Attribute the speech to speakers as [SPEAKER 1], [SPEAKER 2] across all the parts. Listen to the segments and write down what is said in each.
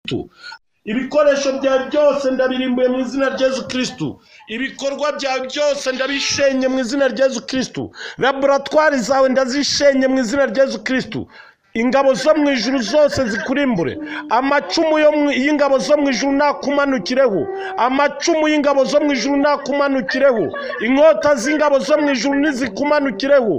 [SPEAKER 1] Kristu. Ibikoresho byawe byose ndabirimbuye mu izina rya Yesu Kristu. Ibikorwa byawe byose ndabishenye mu izina rya Yesu Kristu. Laboratwari zawe ndazishenye mu izina rya Yesu Kristu. Ingabo zo mu ijuru zose zikurimbure. Amacumu y'ingabo zo mu ijuru nakumanukireho. Amacumu y'ingabo zo mu ijuru nakumanukireho. Inkota z'ingabo zo mu ijuru nizikumanukireho.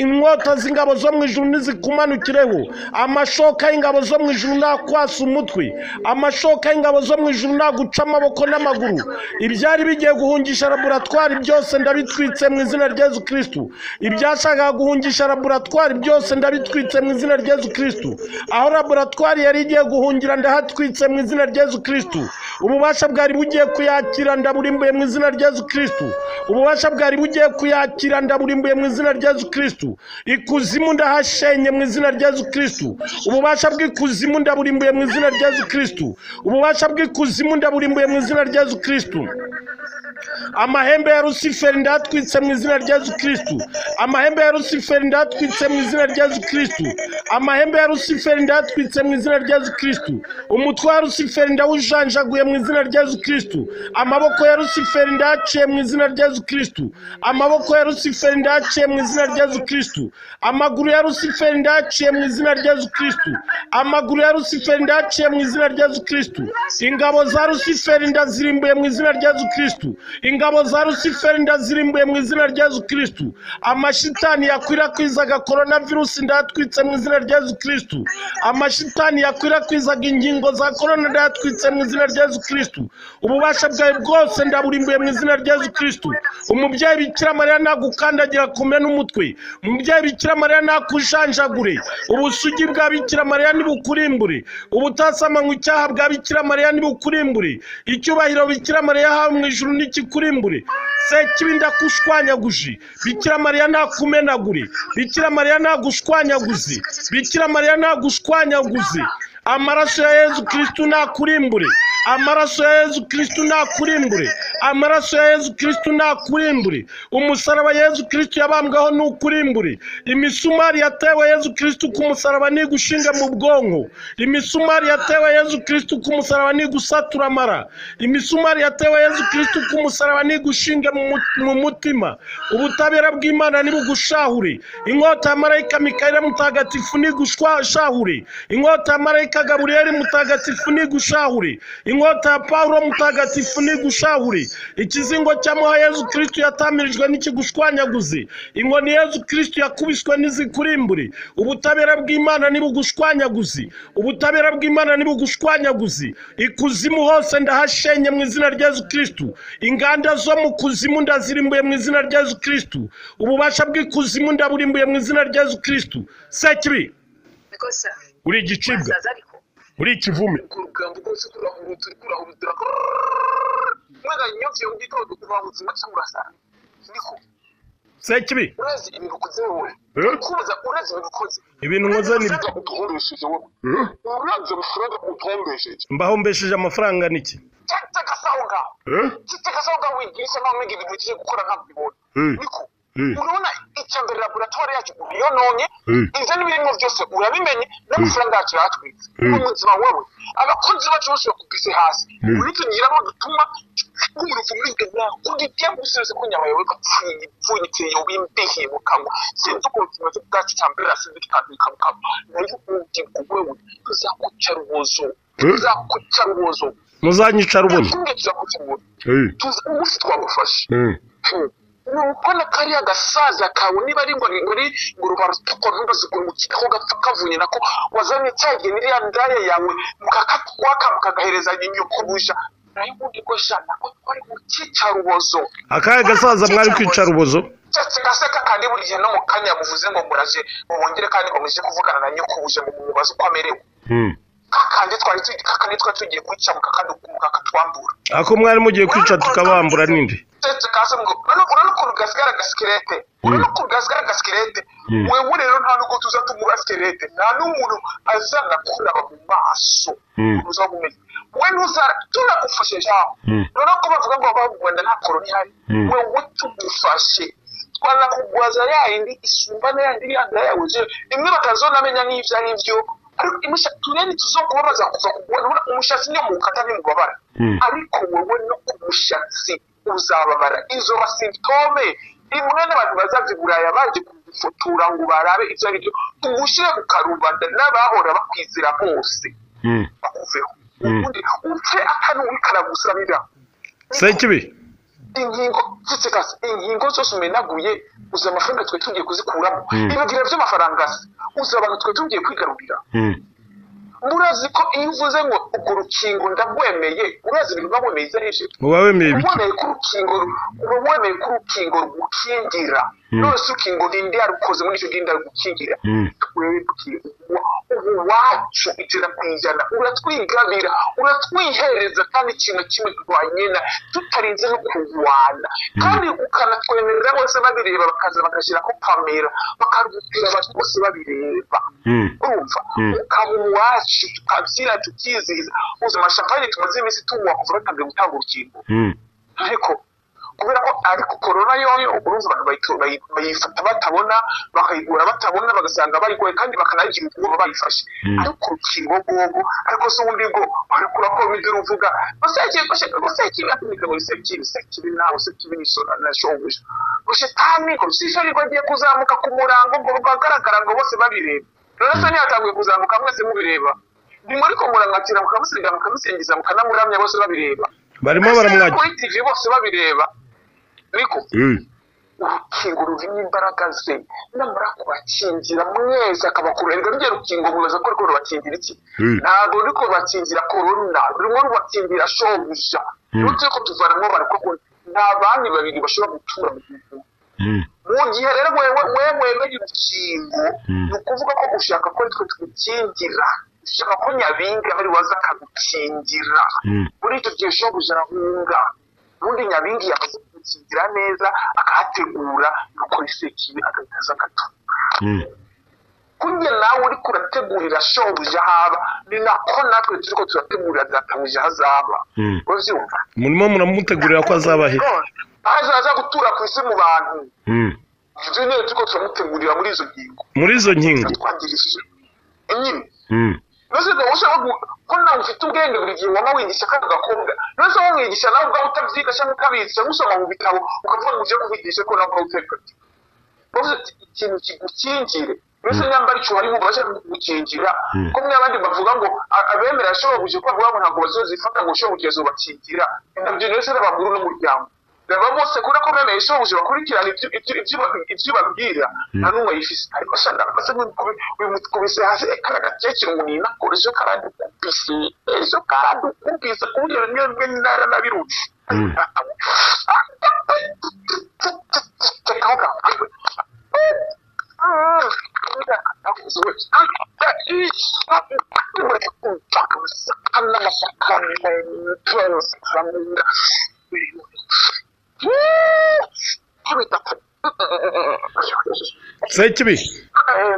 [SPEAKER 1] Inkota z'ingabo zo mu ijuru nizikumanukireho. Amashoka y'ingabo zo mu ijuru nakwasa umutwe. Amashoka y'ingabo zo mu ijuru naguca amaboko n'amaguru. Ibyari bigiye guhungisha laboratwari byose ndabitwitse mu izina rya Yesu Kristu. Ibyashakaga guhungisha laboratwari byose ndabitwitse mu izina rya Yesu Kristu. Aho laboratwari yari igiye guhungira ndahatwitse mu izina rya Yesu Kristu. Ububasha bwari bugiye kuyakira ndaburimbuye mu izina rya Yesu Kristu. Ububasha bwari bugiye kuyakira ndaburimbuye mu izina rya Yesu Kristu. Ikuzimu ndahashenye mu izina rya Yesu Kristu. Ububasha bw'ikuzimu ndaburimbuye mu izina rya Yesu Kristu. Ububasha bw'ikuzimu ndaburimbuye mu izina rya Yesu Kristu. Amahembe ya Luciferi ndatwitse mu izina rya Yesu Kristu. Amahembe ya Luciferi ndatwitse mu izina rya Yesu Kristu. Amahembe ya Luciferi ndatwitse mu izina rya Yesu Kristu. Umutwe wa Luciferi ndawujanjaguye mu izina rya Yesu Kristu. Amaboko ya Luciferi ndaciye mu izina rya Yesu Kristu. Amaboko ya Luciferi ndaciye mu izina rya Yesu Kristu. Amaguru ya Luciferi ndaciye mu izina rya Yesu Kristu. Amaguru ya Luciferi ndaciye mu izina rya Yesu Kristu. Ingabo za Luciferi ndazirimbuye mu izina rya Yesu Kristu. Ingabo za Luciferi ndazirimbuye mu izina rya Yesu Kristu. Amashitani yakwirakwizaga coronavirus ndatwitse mu izina rya Yesu Kristu. Amashitani yakwirakwizaga ingingo za corona ndatwitse mu izina rya Yesu Kristu. Ububasha bwawe bwose ndaburimbuye mu izina rya Yesu Kristu. Umubyeyi Bikira Mariya nagukandagira kumena umutwe. Umubyeyi Bikira Mariya nakujanjagure. Ubusugi bwa Bikira Mariya nibukurimbure. Ubutasamanywa icyaha bwa Bikira Mariya nibukurimbure. Icyubahiro Bikira Mariya yahawe mu ijuru nikikulimbure. Sekibi ndakushwanyaguje. Bikira Mariya nakumenagure. Bikira Mariya nagushwanyaguze. Bikira Mariya nagushwanyaguze. Amaraso ya Yesu Kristu nakurimbure. Amaraso ya Yesu Kristu nakurimbure. Amaraso ya Yesu Kristu nakurimbure. Umusaraba Yesu Kristu yabambwaho nukurimbure. Imisumari yatewe Yesu Kristu ku musaraba ni gushinga mu bwonko. Imisumari yatewe Yesu Kristu ku musaraba ni gusatura amara. Imisumari yatewe Yesu Kristu ku musaraba ni gushinga mu mutima. Ubutabera bw'Imana ni bugushahure. Inkota ya marayika Mikaeli mutagatifu ni gushahure. Inkota ya marayika Gaburiyeli mutagatifu ni gushahure. Inkota ya Paulo mutagatifu ni gushahure. Ikizingo cy'amuha Yesu Kristu yatamirijwe n'ikigushwanyaguze. Inkoni Yesu Kristu yakubiswe n'izikurimbure. Ubutabera bw'Imana ni bugushwanyaguze. Ubutabera bw'Imana ni bugushwanyaguze. Ikuzimu hose ndahashenye mu izina rya Yesu Kristu. Inganda zo mu kuzimu ndazirimbuye mu izina rya Yesu Kristu. Ububasha bw'ikuzimu ndaburimbuye mu izina rya Yesu Kristu. Sekibi uri igicibwa. Uri ikivume.
[SPEAKER 2] Kurugamba rwose turahurutira. Mwana nyovye ugitodo kuva mu zima cyangurasa. Niko.
[SPEAKER 1] Sekibi.
[SPEAKER 2] Urazi ibintu ukoze wowe. Kuza urazi ibintu ukoze.
[SPEAKER 1] Ibintu nkoze ni
[SPEAKER 2] utombesheje wowe. Urazi amafaranga utombesheje.
[SPEAKER 1] Mbahombesheje amafaranga niki?
[SPEAKER 2] Cyataka sawuga. Cyataka sawuga wigisha no mege ibintu ugiye gukora nkabibona. Niko. Urabona icyambere laboratoire yacu yononye ivyo n'ibirimo byose urabimenye n'amafaranga yacu yatwitse n'umuzima wawe abakozi bacu bose bakubise hasi uritunyiramo dutuma umurufu muri gana kugiye gusese kunyama yawe kapfunyitse yo bimbihiye mukangwa sinzi ko kimaze bwacu cyambere asinzi kitandika nayo wewe tuzakuca rubozo
[SPEAKER 1] muzanyica rubozo
[SPEAKER 2] tuzi twagufashe Nukona kari agasaza kawe niba ari ngo rubaro tuko ntubaze kumukikaho gapfa kavunye nako wazanye cyagiye niri yandaya yawe mukakatwaka mukagahereza nyoko buja nayo undi ko shana ko twari mu cyicarubozo
[SPEAKER 1] akaye gasaza mwari kwicarubozo
[SPEAKER 2] cyaseka kandi buri gihe no mukanya muvuze ngo muraje mubongere kandi ngo muje kuvugana na nyoko buje mu mubazo kwamerewe kakandi twari tugiye kwica mukakatwambura
[SPEAKER 1] ako mwari mugiye kwica tukabambura ninde
[SPEAKER 2] Kasa ngo urano kurugasigara gaskirete urano kurugasigara gaskirete wewe rero nta nuko tuza tumugaskirete nta n'umuntu azana kuraba mu maso uzabumenye we nuzara tunagufasheje aho rero ko bavuga ngo abagwanda nta koroni hari wewe tugufashe twana kugwaza yindi isumbana yandi yanda yawe imwe batazonamenya n'ivyo ariko imusha tureni tuzokubabaza kuva kubona umushatsi niyo mukata ni mubabara ariko wowe no kumushatsi uzababara izo symptome imwe n'abantu bazavyiguraya baje kugufotora ngo barabe ivyo ari byo ugushire ku karubanda n'abahora bakwizira bose bakuveho ubundi upfe atanu wikara gusabira
[SPEAKER 1] Sekibi
[SPEAKER 2] ingingo zose umenaguye uza amafaranga twe tugiye kuzikuramo ibagira by'amafaranga uza abantu twe tugiye kwigarurira murazi ko iyo uvuze ngo urwo rukingo ndagwemeye urazi ibintu baboneye izarishe
[SPEAKER 1] wabemeye biki
[SPEAKER 2] uboneye ku rukingo uboneye ku rukingo rugukingira none urukingo ndinde yarukoze muri icyo genda rugukingira twebwe wacu ijana ku ijana uratwigabira uratwihereza kandi ikintu kimwe twanyena tutarinze no kurwana kandi ukanatwemerera bose babireba bakaza bagashyira ko kamera bakarugutira abantu bose babireba urumva ukaba uwacu tukabyina tukizihiza ubuzima shapani tumaze iminsi tunywa kuva batangiye gutanga urukingo ariko kubera ko ariko corona yoyo urumva abantu bayifata batabona bakayigura batabona bagasanga bayigoye kandi bakanagira ubwoba bayifashe ariko urukingo rwogo ariko se ubundi bwo ariko urakora ibyo uvuga basekiye batumika ngo sekibi nawe sekibi nisona na shonguje rushetani ko sishari ko agiye kuzamuka ku murango ngo rugaragara ngo bose babireba rero se ntiyatangiye kuzamuka mwese mubireba ni muri ko murangatira mukamusiga mukamusengiza mukanamuramya bose babireba
[SPEAKER 1] barimo baramwagira
[SPEAKER 2] kuri TV bose babireba ariko urukingo rurimo imbaraga ze namara kubakingira mwese akabakurenga rugero rukingo mumaze ko rwo rubakingira iki ntabwo riko rubakingira corona rurimo rubakingira shobusha rutse ko tuvaramo bariko nta bandi babiri bashobora gutura mu gihugu mu gihe rero wewe wemeye urukingo ni ukuvuga ko ushaka ko twe tugukingira ushaka ko nyabinga bari waza akagukingira muri icyo gihe shobusha arahunga ubundi nyabingi yamaze kugukingira neza akahategura gukora isekibi agahitaza gato kugira nawe uri kurategurira shobuja haba ni nako natwe turiko turategurira databuja hazaba uvyumva
[SPEAKER 1] murimo muramutegurira ko azaba he
[SPEAKER 2] aza gutura ku isi mu bantu ivyo niyo turiko turamutegurira muri izo nkingo twagirishije nyine nose da usha ko nawe ufite ubwenge buri gihe wama wigisha kandi ugakobwa nose wo mwigisha nawe ubwo utavyiga cyangwa ukabizi gusoma mu bitabo ukavuga ngo uje kubigisha ko nawe uteka bose ikintu kigukingire nose nyamba ari cyo hari mu baje kugukingira ko mwabandi bavuga ngo abemera ashobora kuje ko bavuga ngo ntabwo bazozifata ngo shobora kugezo bakingira nabyo nose n'abaguru n'umuryango reba bose kuri ko bemeye shobora bakurikirana ibyo babwira nta numwe yifise ariko shanda base kubise hasi karagakekira ngo nina ko ejo karandi kubise kuburyo nyemwe nara nabirutse
[SPEAKER 1] Sekibi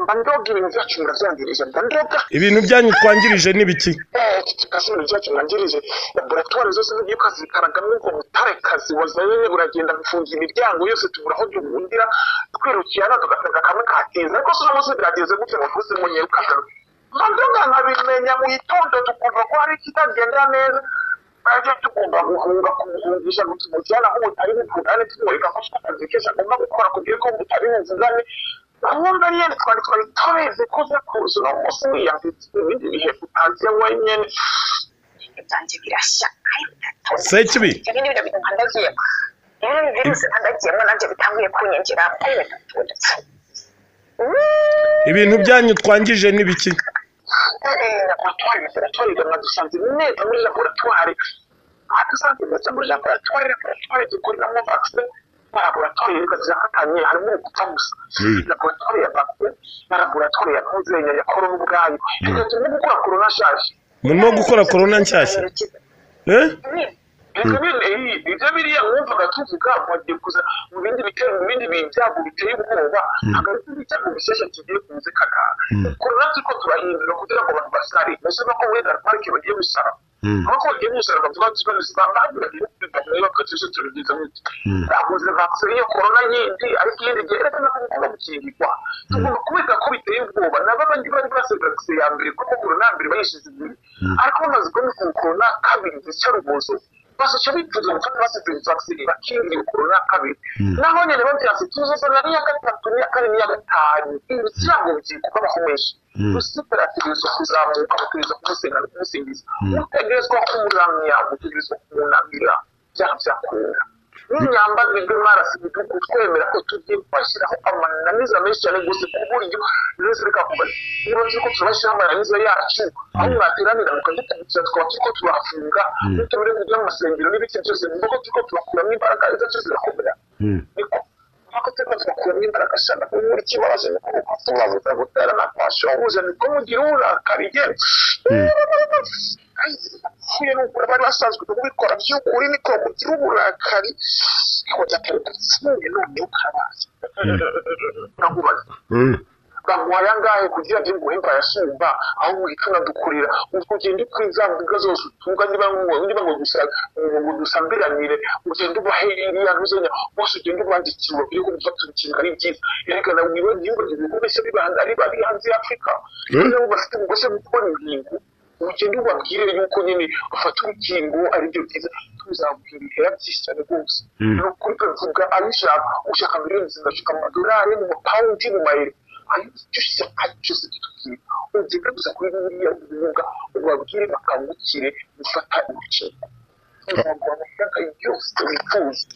[SPEAKER 2] bandoga ibintu byacu ndavyangirije bandoga
[SPEAKER 1] ibintu byanyu twangirije nibiki
[SPEAKER 2] ibintu byacu mwangirije laboratoire zose zigiye kazikaragamwe ngo butare kazi wazaye uragenda gufungira imiryango yose tuburaho duhundira twirukiyana tugatanga kamwe kateza ariko so munsi birageze gute ngo twese munyerukana bandoga nkabimenya mu itondo tukumva ko hari kitagenda neza baje tugomba guhunga kumuhungisha gutumujyana aho utari bukugane tumurika ko akazi kesha agomba gukora kugira ko utari buzane ahubwo nyine twari tubeze ko zakuze no munsi wiyambitse ibindi bihe utazi wenyine byanjye birashya
[SPEAKER 1] Sekibi
[SPEAKER 2] ibindi bintu nkandagiye ibindi virusi nkandagiyemo nanjye bitanguye kunyengera
[SPEAKER 1] ibintu byanyu twangije nibiki
[SPEAKER 2] laboratoire dusanze neza muri laboratoire dusanze muri laboratoire dukoreramo vaccine laboratoire zirafatanye harimo gupfa gusa laboratoire ya vaccine na laboratoire ya kozenya ya corona ubwayo turimo gukora corona nshyashya
[SPEAKER 1] murimo gukora corona nshyashya
[SPEAKER 2] ibyo biriya mwumvaga tuvuga bagiye kuza mu bindi byago biteye ubwoba hagati y'icyago bishyashya kigiye kuze kagara corona turiko turahindura kugira ngo abantu basare mbese ko wenda parike bagiye gusara Ariko igihe musaraba tuba tuzibanga bibaye bakatse turugiza muti abuze vaccine yo corona yindi ariko yindi gerekana ko gukingirwa tugomba kubika ko biteye ubwoba n'abandi bari base vaccine ya mbere kuko corona mbere bayishize ariko bamaze ko corona kabiri zicarubozo basa cyabivuze gufata base vaccine bakingira corona kabiri naho nyene bavyase tuzoza na ya gatatu ya kane ya gatanu ibicyago byikuba bakomesha usiperativizwa kuzamuka kutuliza kumusingiza utegerezwa kumuramya utegerezwa kumunamira byakura n'inyamba bigwe marasi biduku twemera ko tugiye kwashyiraho amananiza menshi cyane gose ku buryo rero reka kuba niba tuko turashyiraho amananiza yacu aho mwateranira mukagitambira twaba tuko turafunga tutemere kujya mu masengero n'ibiki byose nuko tuko turakuramo imbaraga izo zirakomera niko ako teko turakuramo imbaraga cyane muri kibazo nuko tubabuza gutera na passion ubuze niko mugira urakariye kuye no bari basanzwe kubikora by'ukuri niko mugira uburakari kujya kuri none ukabaza nakubaza bamwaya ngahe kugira ngo nguhemba yasumba aho wituna dukurira ugende kwizambuga zose utunga niba ngo dusambiranire ugende ubahiriya ruzenya bose ugende ubandikirwa biri gufata ikintu ari byiza yerekana niba nyimbo zibikubeshye bibanda ari bari hanze ya Afrika niba bafite ubugose gukora ibintu ugende ubabwire yuko nyine ufata urukingo ari byo byiza tuzabwira byinshi cyane rwose no kuri tuvuga abishaka ushaka miliyoni zindashika amadolari mu paundi mu mayero ayushye cyose tutukiye ugende gusa kuri buriya uvuga ubabwire bakangukire gufata urukingo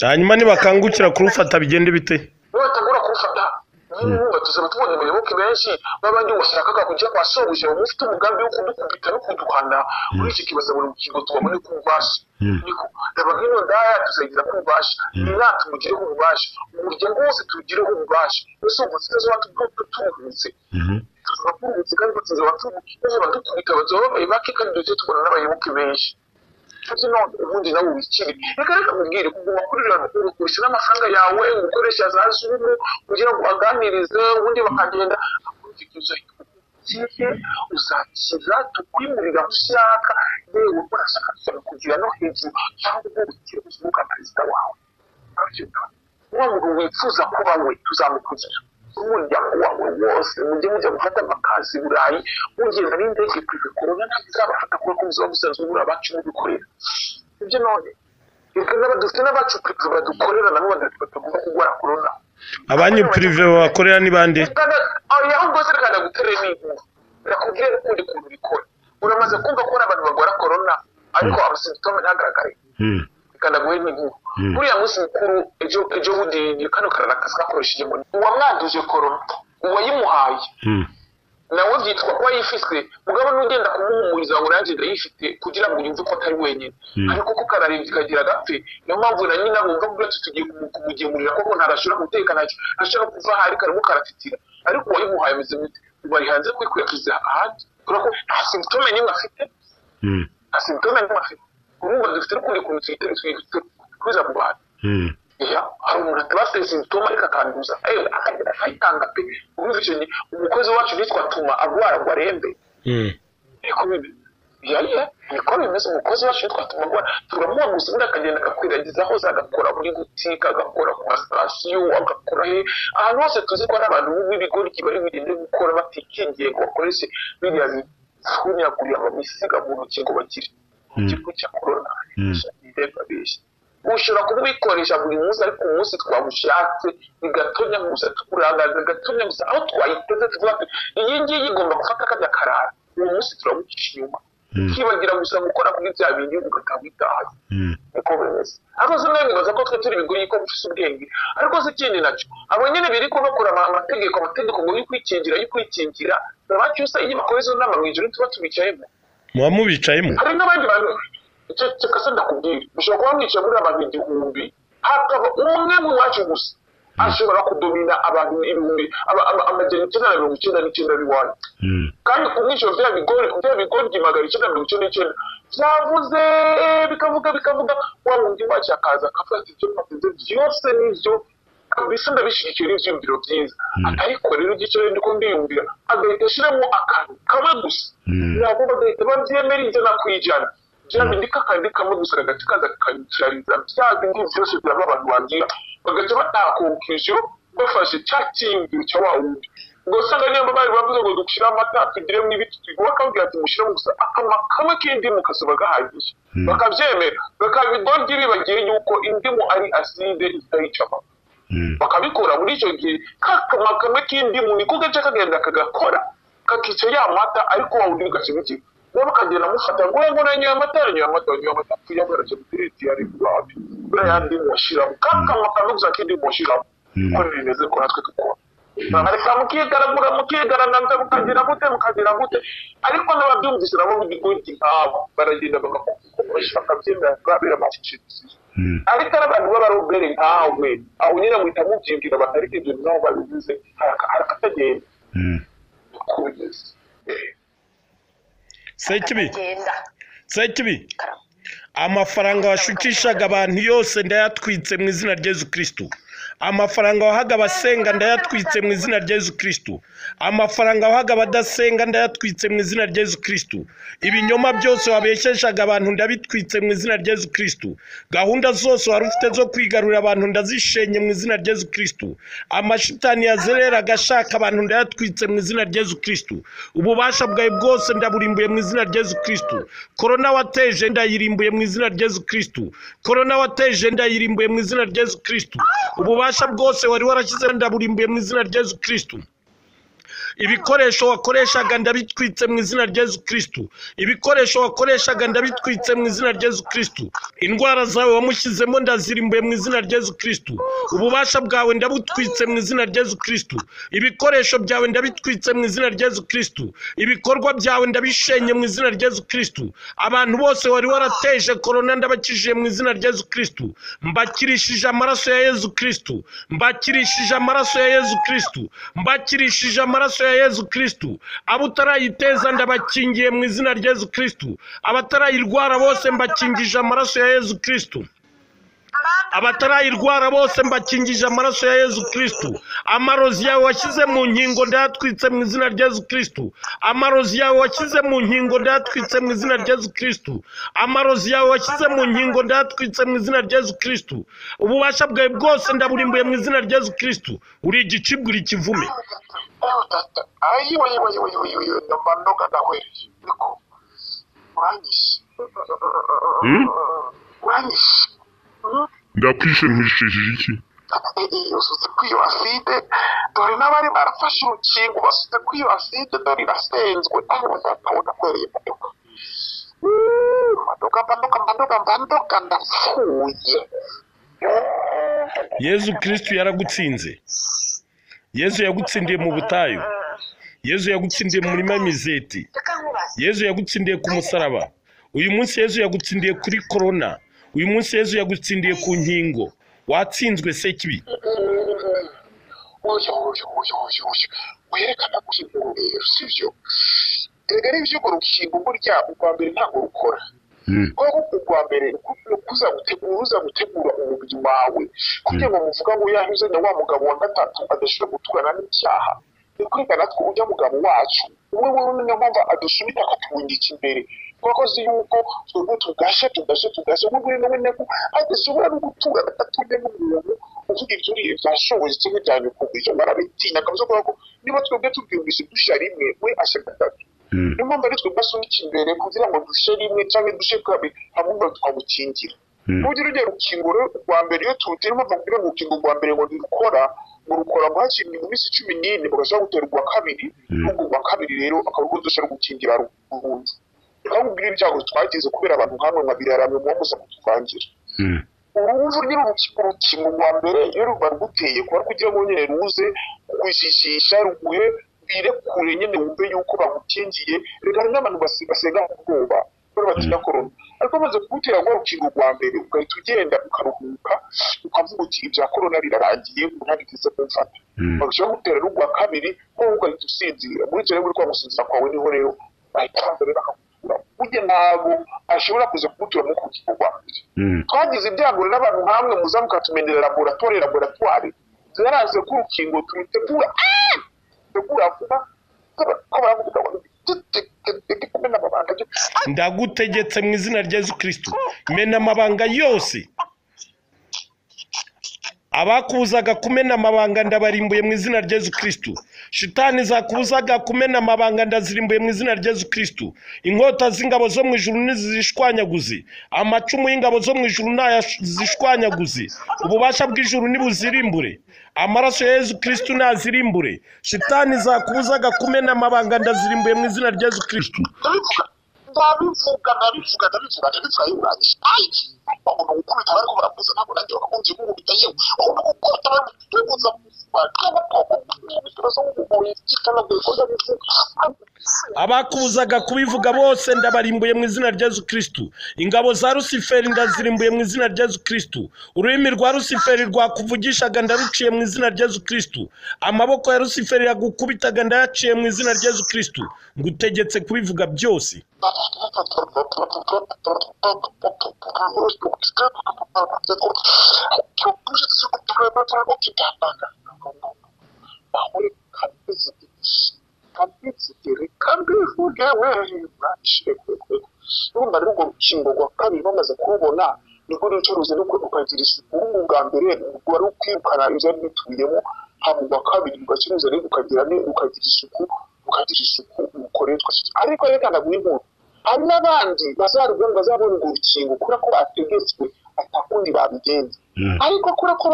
[SPEAKER 1] hanyuma nibakangukira kurufata bigende bite
[SPEAKER 2] batagura kurufata niba tuzaba tubona abayoboke benshi babandi bashakaga kujya kwa sobuje mufite umugambi wo kudukubita no kudukanda muri iki kibazo buri kigo tubone kubasha niko abagino ndaya tuzagira kubasha niratu mugire kubasha umuryango wose tugire kubasha ese ubutse zo batubutse tuzabapfutse kandi tuzabapfutse badukubita bazoba ibaki kandi duje tubona n'abayoboke benshi no ubundi nawe wikiri reka mubwire kuguma kurira ukurishira amafaranga yawe ukoresha za Zoom kugira ngo aganirize ubundi bakagenda akuzikiza ikihe uzakiza tukwimurira ushaka yewe urashaka kugira no hejuru cyangwa ubukire uzuka perezida wawe uwo wifuza kuba we tuzamukugira umuryango wawe wose mujye gufata amakazi burayi mugenda n'indege prive corona ntizabafata kuko muzo musanzwe muri abacu mubikorera ibyo none ikazaba dufite n'abacu prive badukorera nabo batagomba kugwara corona
[SPEAKER 1] abanyu prive bakorera ni bande
[SPEAKER 2] yaho rwose rikanda guterera n'inkunga nakubwira n'ukundi kuntu bikora uramaze kumva ko abantu bagwara corona ariko abasimptome ntagaragare kandi guhe n'inkunga buriya munsi mukuru ejo bundi kano karana kakoresheje ngo uwamwaduje corona uwayimuhaye nawe byitwa ko yifise mugabo n'ugenda kumuhumuriza ngo nanjye ndayifite kugira ngo yumve ko atari wenyine ariko ko kararembye kagira gapfe niyo mpamvu na nyina bumva ko tugiye kumugemurira koko ntarashobora gutekana ashaka kuva hari karimo karatitira ariko uwayimuhaye ameze gute bari hanze kwikwirakwiza ahandi kurako nta symptome nimwe afite urumva dufite n'ukundi kuntu twite kuza mu bantu hari umuntu atabafite symptome ariko akanduza akagenda akayitanga pe urumva icyo ni umukozi wacu nitwa tuma agwara ngo arembe niko bibi niko bimeze umukozi wacu nitwa tuma agwara turamuha gusa ubundi akagenda akakwiragiza hose agakora muri butike agakora ku masitasiyo agakora ahantu hose tuzi ko ari abantu b'ibigoryi bari bugende gukora batikingiye ngo bakoreshe biriya bifunyagurira bamisiga mu ntoki ngo bagire ikigo cya corona ushobora kubikoresha buri munsi ariko umunsi twagushatse bigatonya gusa tukurangaza gatonya gusa aho twayiteze tuvuga ati iyi ngiyi igomba gufata akajya karara uwo munsi turagucisha inyuma kibagira gusa gukora kuri bya bindi ugatawitaha niko bimeze ariko zo nemeza ko twe turi bigoye ko bifise ubwenge ariko se ikindi nacyo abo nyene biri ko bakora amategeko ngo yikwikingira bacyusa iyi bakorezo nama mwijuru tuba tubicayemo
[SPEAKER 1] muba mubicayemo
[SPEAKER 2] hari n'abandi bantu icyo kase ndakubwira ushobora kuba mwicaye muri abantu igihumbi hakaba umwe mu wacu gusa ashobora kudomina abantu ibihumbi amajana 999 biwana kandi kumwisho vya bigoryi magari 999 byavuze bikavuga wa mundi wacu akaza akafata icyo maze byose n'ivyo kabisa ndabishyigikiye n'ivyumviro byiza ariko rero igice ndiko ndiyumvira agahita ashiramo akantu kamwe gusa nabo bagahita babyemera ijana kwijana byabindika kandi kamwe gusa gati kaza kanicariza byabindi byose byaba abantu bangira bagaje batakonkisho bafashe chatting cyo wawundi ngo sanga niyo bari bavuze ngo dukira amata tugire mu ibiti tugwa kandi ati mushira gusa akamakama kindi mukasaba gahagije bakavyemera bakabidongira bagiye yuko indimu ari acide itayicama bakabikora muri icyo gihe kakamakama kindi mu niko gace kagenda kagakora kakice ya mata ariko wawundi gashibiki nabo kagenda mufata ngo nanyo amata kuyabara cyo biriti ari bwabi yandi mushira kakamakama gusa kindi mushira ko neza ko natwe tukora ariko mukigaragaza mukagira gute ariko n'ababyumvise nabo bigikuti nkabo baragenda bakakoresha akabyemera babera amashitsi ariko abantu b'abarobere nkawe aho nyine muhita mubyibwira batariko ibyo nabo babivuze harakatagenda
[SPEAKER 1] Sekibi amafaranga washukishaga abantu yose ndayatwitse mu izina rya Yesu Kristo. Amafaranga wahaga abasenga ndayatwitse mu izina rya Yesu Kristo. Amafaranga wahaga abadasenga ndayatwitse mu izina rya Yesu Kristo. Ibinyoma byose wabesheshaga abantu ndabitwitse mu izina rya Yesu Kristo. Gahunda zose wari ufite zo kwigarurira abantu ndazishenye mu izina rya Yesu Kristo. Amashitani yazerera agashaka abantu ndayatwitse mu izina rya Yesu Kristo. Ububasha bwawe bwose ndaburimbuye mu izina rya Yesu Kristo. Corona wateje ndayirimbuye mu izina rya Yesu Kristo. Corona wateje ndayirimbuye mu izina rya Yesu Kristo. Ububasha bwose wari warashyize ndaburimbuye mu izina rya Yesu Kristo. Ibikoresho wakoreshaga ndabitwitse mu izina rya Yesu Kristo. Ibikoresho wakoreshaga ndabitwitse mu izina rya Yesu Kristo. Indwara zawe wamushyizemo ndazirimbuye mu izina rya Yesu Kristo. Ububasha bwawe ndabutwitse mu izina rya Yesu Kristo. Ibikoresho byawe ndabitwitse mu izina rya Yesu Kristo. Ibikorwa byawe ndabishenye mu izina rya Yesu Kristo. Abantu bose wari warateje corona ndabakijije mu izina rya Yesu Kristo. Mbakirishije amaraso ya Yesu Kristo. Mbakirishije amaraso ya Yesu Kristo. Mbakirishije amaraso ya Yesu Kristo. Abutarayiteza ndabakingiye mu izina rya Yesu Kristo. Abatarayirwara bose mbakingije amaraso ya Yesu Kristo. Abatarayirwara bose mbakingije amaraso ya Yesu Kristo. Amarozi yawe washyize mu nkingo ndayatwitse mu izina rya Yesu Kristo. Amarozi yawe washyize mu nkingo ndayatwitse mu izina rya Yesu Kristo. Amarozi yawe washyize mu nkingo ndayatwitse mu izina rya Yesu Kristo. Ububasha bwawe bwose ndaburimbuye mu izina rya Yesu Kristo. Uri igicibwa uri kivume.
[SPEAKER 3] Ndakwishe nkwishishije iki?
[SPEAKER 2] Usutse kwiyo acide dore n'abari barafashe urukingo basutse kwiyo acide dore irasenzwe aho bazakabona kwereye madoka ndapfuye.
[SPEAKER 1] Yesu Kristo yaragutsinze. Yesu yagutsindiye mu butayu. Yesu yagutsindiye mu murima w'imizeti. Yesu yagutsindiye ku musaraba. Uyu munsi Yesu yagutsindiye kuri corona. Uyu munsi Yesu yagutsindiye ku nkingo. Watsinzwe Sekibi.
[SPEAKER 2] Werekana ko imbere sivyo. Tegere ibyo urukingo burya ubwa mbere ntabwo rukora. Kuko ubwa mbere kuza gutegura umubiri wawe kugira ngo muvuga ngo yahize na wa mugabo wa gatatu adashobora gutugana n'icyaha. Nikurikana ko ujya mugabo wacu wewe n'umwamba adusubira akatwungika imbere. Kwakoze yuko twebwe tugashe nk'uburi nawe nako adashobora no gutura atatuye n'umuntu uvuga ibyo uri byashoboye cyangwa cyane kubisha barabitinya kabuza ko niba twebwe tubyumvise dusha rimwe we ashe gatatu. Niyo mpamvu ari twebwe asunika imbere kugira ngo dushe rimwe cyangwa dushe kabiri ahubwo twamukingira. Mugira ujya rukingo rwa mbere iyo tutirimo kugira ngo urukingo rwa mbere ngo ntirukora murukora mwakimwe mu minsi 14 bagashaka guterwa kabiri ubwo rwa kabiri rero akarugo dushaka gukingira ruhundu. Akubwira ibyago twagize kubera abantu hamwe mabiraramwe mu muza kutuvangira. Urumvu ry'urukingo rwa mbere iyo ruba ruguteye kuba kugira ngo nyine ruze kwishishisha ruguhe bire kure nyine wumve yuko bagukingiye reka n'abantu basenga ubwoba bari batinya corona. Ariko maze kugutera ngo urukingo rwa mbere ugahita ugenda ukaruhuka ukavuga uti ibya corona birarangiye ntagize kumfata. Bagashaka gutera rugwa kabiri ko ugahita usinzira muri cyo rero kwa gusinzira kwawe niho rero bahita rero ujye ntabwo ashobora kuza kugutura mu kukingo rwa mbere. Twagize ibyago n'abantu hamwe muza mukatumenera laboratoire zaraze ko urukingo turutegura vuba ko baravuga ngo
[SPEAKER 1] ndagutegetse mu izina rya Yesu Kristo mena amabanga yose abakubuzaga kumena amabanga ndabarimbuye mu izina rya Yesu Kristo shitani zakubuzaga kumena amabanga ndazirimbuye mu izina rya Yesu Kristo inkota z'ingabo zo mu ijuru nizishwanyaguze amacumu y'ingabo zo mu ijuru nayazishwanyaguze ububasha bw'ijuru nibuzirimbure amaraso ya Yesu Kristo nazirimbure shitani zakubuzaga kumena amabanga ndazirimbuye mu izina rya Yesu Kristo
[SPEAKER 2] ndabivuga yurangije umuntu gukubita bari barakuza ntabwo nanjye bakakunze gukubita yewe umuntu gukubita bari kuza
[SPEAKER 1] abakubuzaga kubivuga bose ndabarimbuye mu izina rya Yesu Kristo ingabo za Rusiferi ndazirimbuye mu izina rya Yesu Kristo ururimi rwa Rusiferi rwakuvugishaga ndaruciye mu izina rya Yesu Kristo amaboko ya Rusiferi yagukubitaga ndayaciye mu izina rya Yesu Kristo ngutegetse kubivuga byose
[SPEAKER 2] urumva rero urwo rukingo rwa kabiri bamaze kurubona niko rucuruzi no ukagira isuku bwa mbere wari ukwirukana ibyo bituyemo haba ubwa kabiri ugacuruza rero ukagira isuku ukoreshwa ariko reka ndaguha inkuru hari n'abandi bazabona urwo rukingo kubera ko bategetswe atakundi babigenza ariko kubera ko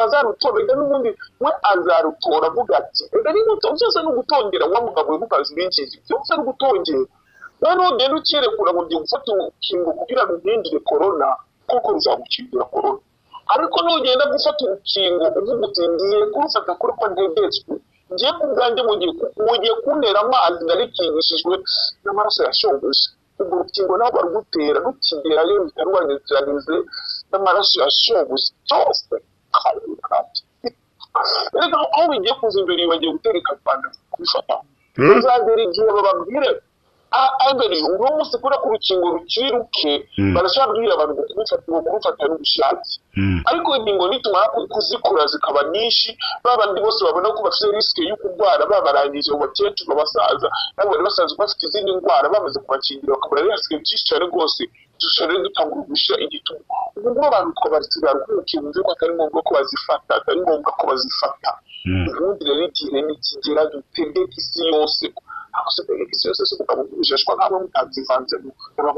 [SPEAKER 2] bazarutora n'ubundi we azarutora avuga ati reka byose ni ugutongera wa mugabo we mukazi binjije byose ari ugutongera noneho ugenda ukirekura ngo ugiye gufata urukingo kugira ngo uhindure korona kuko ruzagukingira korona ariko nugenda gufata urukingo uvuga uti ngiye kurufata kuri ko ntegetswe ngiye ku bwanjye mugiye kuntera amazi narikingishijwe n'amaraso yashonguje urwo rukingo ntabwo barugutera rukigerayo bitarwanyitiranize n'amaraso yashonguje cyose reka aho bigiye kuza imbere bagiye gutereka Rwanda kubifata uzagera igihe bababwire mbere uno munsi kubera ko urukingo rukiri ruke barashabwira abantu kurufata n'ubushake ariko ingingo nitumara kuzikura zikaba nyinshi babandi bose babona ko bafite risike yo kurwara babarangije mu bakecuru abasaza nabo bari basanzwe bafite izindi ndwara bamaze kubakingira bakabura risike byinshi cyane rwose dushobora gutangura gushyira igitugu ubu ngubu abantu twabaritira urukingo ko atari ngombwa ko bazifata ubundi rero igihe nikigera dutegeka isi yose se ukabujeshwa ntabwo mutazivanze mukaba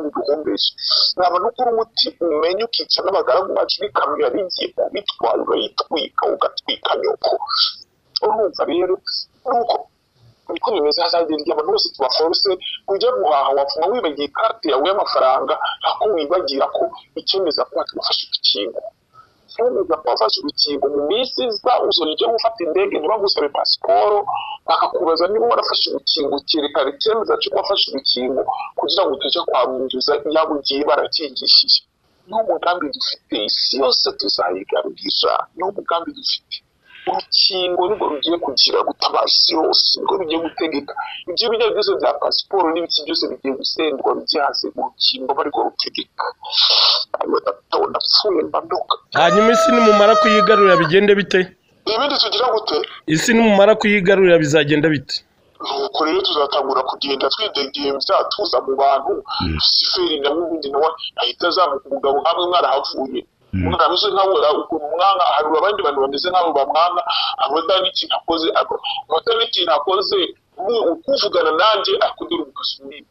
[SPEAKER 2] muduhombeje naba nukuri umuti umenye ukica n'abagaragu bacu bikamyo rigiye kubitwara urayitwika ugatwika nyoko urumva rero nuko niko bimeze hazagira igihe abantu bose tubaforce kujya guhaha wapfuma wibagiye karte yawe y'amafaranga ako wibagira ko icyemeza ko watufashe urukingo bafashe urukingo mu minsi iza uzongera gufata indege ntibagusabe pasiporo bakakubaza niba warafashe urukingo cyerekana icyemezo cyo wafashe urukingo kugira ngo utajya kwarunduza yaba ugiye barakingishije niwo mugambi dufite isi yose tuzayigarurira niwo mugambi dufite urukingo nibwo rugiye kugira gutabaza isi yose nibwo rugiye gutegeka ibyo bijya byose bya pasiporo n'ibiki byose bigiye gusendwa bigihaze mu rukingo bariko rutegeka
[SPEAKER 1] hanyuma isi nimumara kuyigarurira bigende bite
[SPEAKER 2] ibindi tugira gute
[SPEAKER 1] isi nimumara kuyigarurira bizagenda bite
[SPEAKER 2] nuko rero tuzatangura kugenda twidegeye byatuza mu bantu siferi na wundi nawe ahita azamuka umugabo hamwe mwarahavuye umwana ameze nkawe ukuntu umwana hari abandi bantu bameze nk'abo bamwana abata n'ikintu akoze ukuvugana nanjye akudura umukasumuri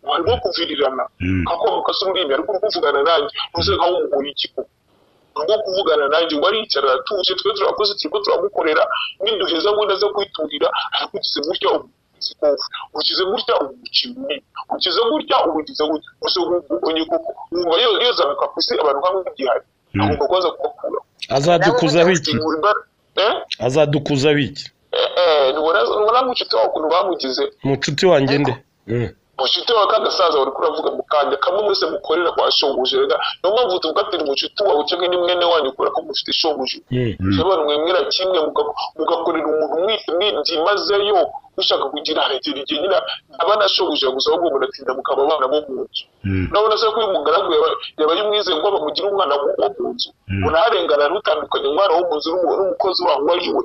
[SPEAKER 2] warimo kuvirirana kako umukasumuri ariko ukuvugana nanjye uze nkaho umuhuri ikiko ngo kuvugana nanjye waricara atuje twe turakoze turiko turagukorera n'induheza ngo ndaza kwiturira ariko ugize gutya ugize gutya ubukinyi ugize gutya ubugize gutya usogonye koko ngo yoza mukapuse abantu hamwe gihari ahubwo kwaza kubakura
[SPEAKER 1] azadukuza biki azadukuza biki
[SPEAKER 2] nubona mucuti wawe ukuntu bamugize
[SPEAKER 1] mucuti wanjye nde
[SPEAKER 2] mucuti wawe kagasaza wari kuravuga mu kanya kamwe mwese mukorera kwa shonguje rega niyo mpamvu tugatira umucuti wawe cyangwa ni mwene wanyu kubera ko mufite shonguje abantu mwemera kimwe mugakorera umuntu mwimazeyo ushaka kugira haregera igihe nyine abana shonguje gusa ahubwo muratinda mukaba abana bo mu nzu urabona se ko uyu mugaragu yaba ari mwize ngo bamugira umwana wo mu nzu unaharengana rutandukanye umwana wo mu nzu n'umukozi wawe wariwe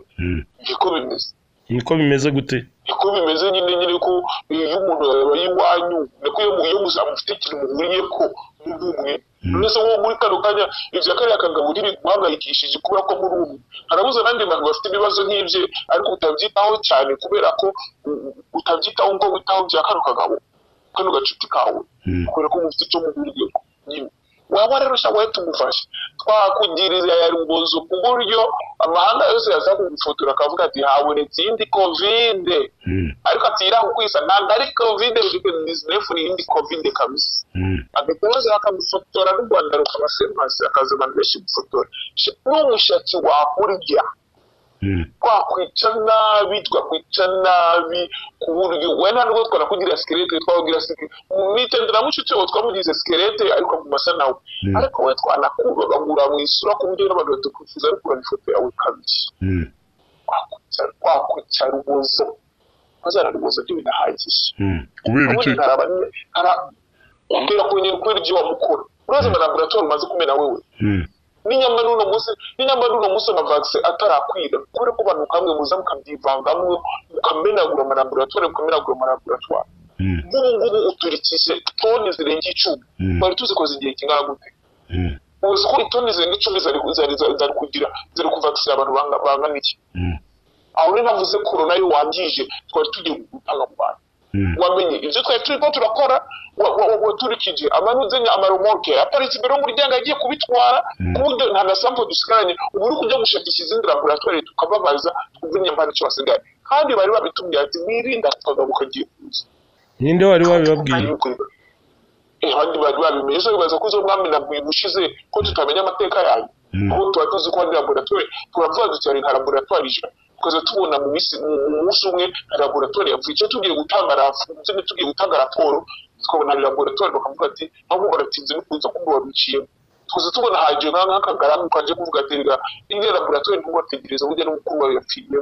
[SPEAKER 2] niko bimeze
[SPEAKER 1] niko bimeze gute
[SPEAKER 2] niko bimeze nyine ko iyo umuntu yabaye iwanyu niko iyo muzamufite ikintu muhuriye ko mubumwe nese wo muri kano kanya ivyo kariya kagaburire guhangayikishije kubera ko muri ubu harabuze abandi bantu bafite ibibazo nk'ivyo ariko utabyitaho cyane kubera ko utabyitaho ngo utaho bya kano gacuti kawe kubera ko mufite icyo muhuriye nyine waba rero shawe tumufashe twakugiriza ya rubozo ku buryo amahanga yose yaza kugufotora akavuga ati habonetse indi covid ariko atira kwisa ntabwo ari covid business ni indi covid kabisa agakoze akamufotora n'u Rwanda rukabasemasi akaza abantu benshi gufotora n'umushatsi wakurya twakwica nabi ku buryo wena nubwo twanakugira skelete twakugira skelete nitendera mucuti wo twamugize skelete ariko ku masa nawe ariko we twanakubagura mu isura ku buryo n'abantu batukufuza ariko ifoto yawe kabiri twakwica rubozo bazara rubozo by'ibinahagije
[SPEAKER 3] kubera iki
[SPEAKER 2] kubera ko nyine kubera ibyo wamukora uraza mu laboratoire umaze kumena wewe ninyamba nuno musi na vaccine atarakwira kubera ko abantu kamwe muza mukabyivangamo ukamenagura mu laboratoire ngubu uturikije toni zirenga 10 bari tuzi ko zigiye kingana gute uzi ko itoni zirenga 10 zari kuvaccine abantu bangana iki aho rero navuze corona yo wangije twari tugiye gutanga mu bantu wamenye ivyo twari turiko turakora waturikije amanuzenya amarumoke aparitse imbere y'umuryango agiye kubitwara kuburyo nta na sample dusigaranye ubu uri kujya gushakisha izindi laboratoire tukababaza twumva impano cyo basigaye kandi bari babitubwiye ati mwirinda tukagaruka giye kuza
[SPEAKER 1] ninde wari wabibabwiye
[SPEAKER 2] abandi bari babimeje bibaza ko zo mwami na bushize ko tutamenya amateka yayo ko tuzi ko ari laboratoire turavuga ducyari nka laboratoire ije koza tubona mu munsi umwe laboratoire yavuye tugiye gutanga raporo tukabona laboratoire bakavuga ati ntabwo baratinze no kuza kuba biciye koza tubona haje nk'akagaramu kaje kuvuga ati iyi laboratoire ntubategereza burya n'umukuru wayo yapfiye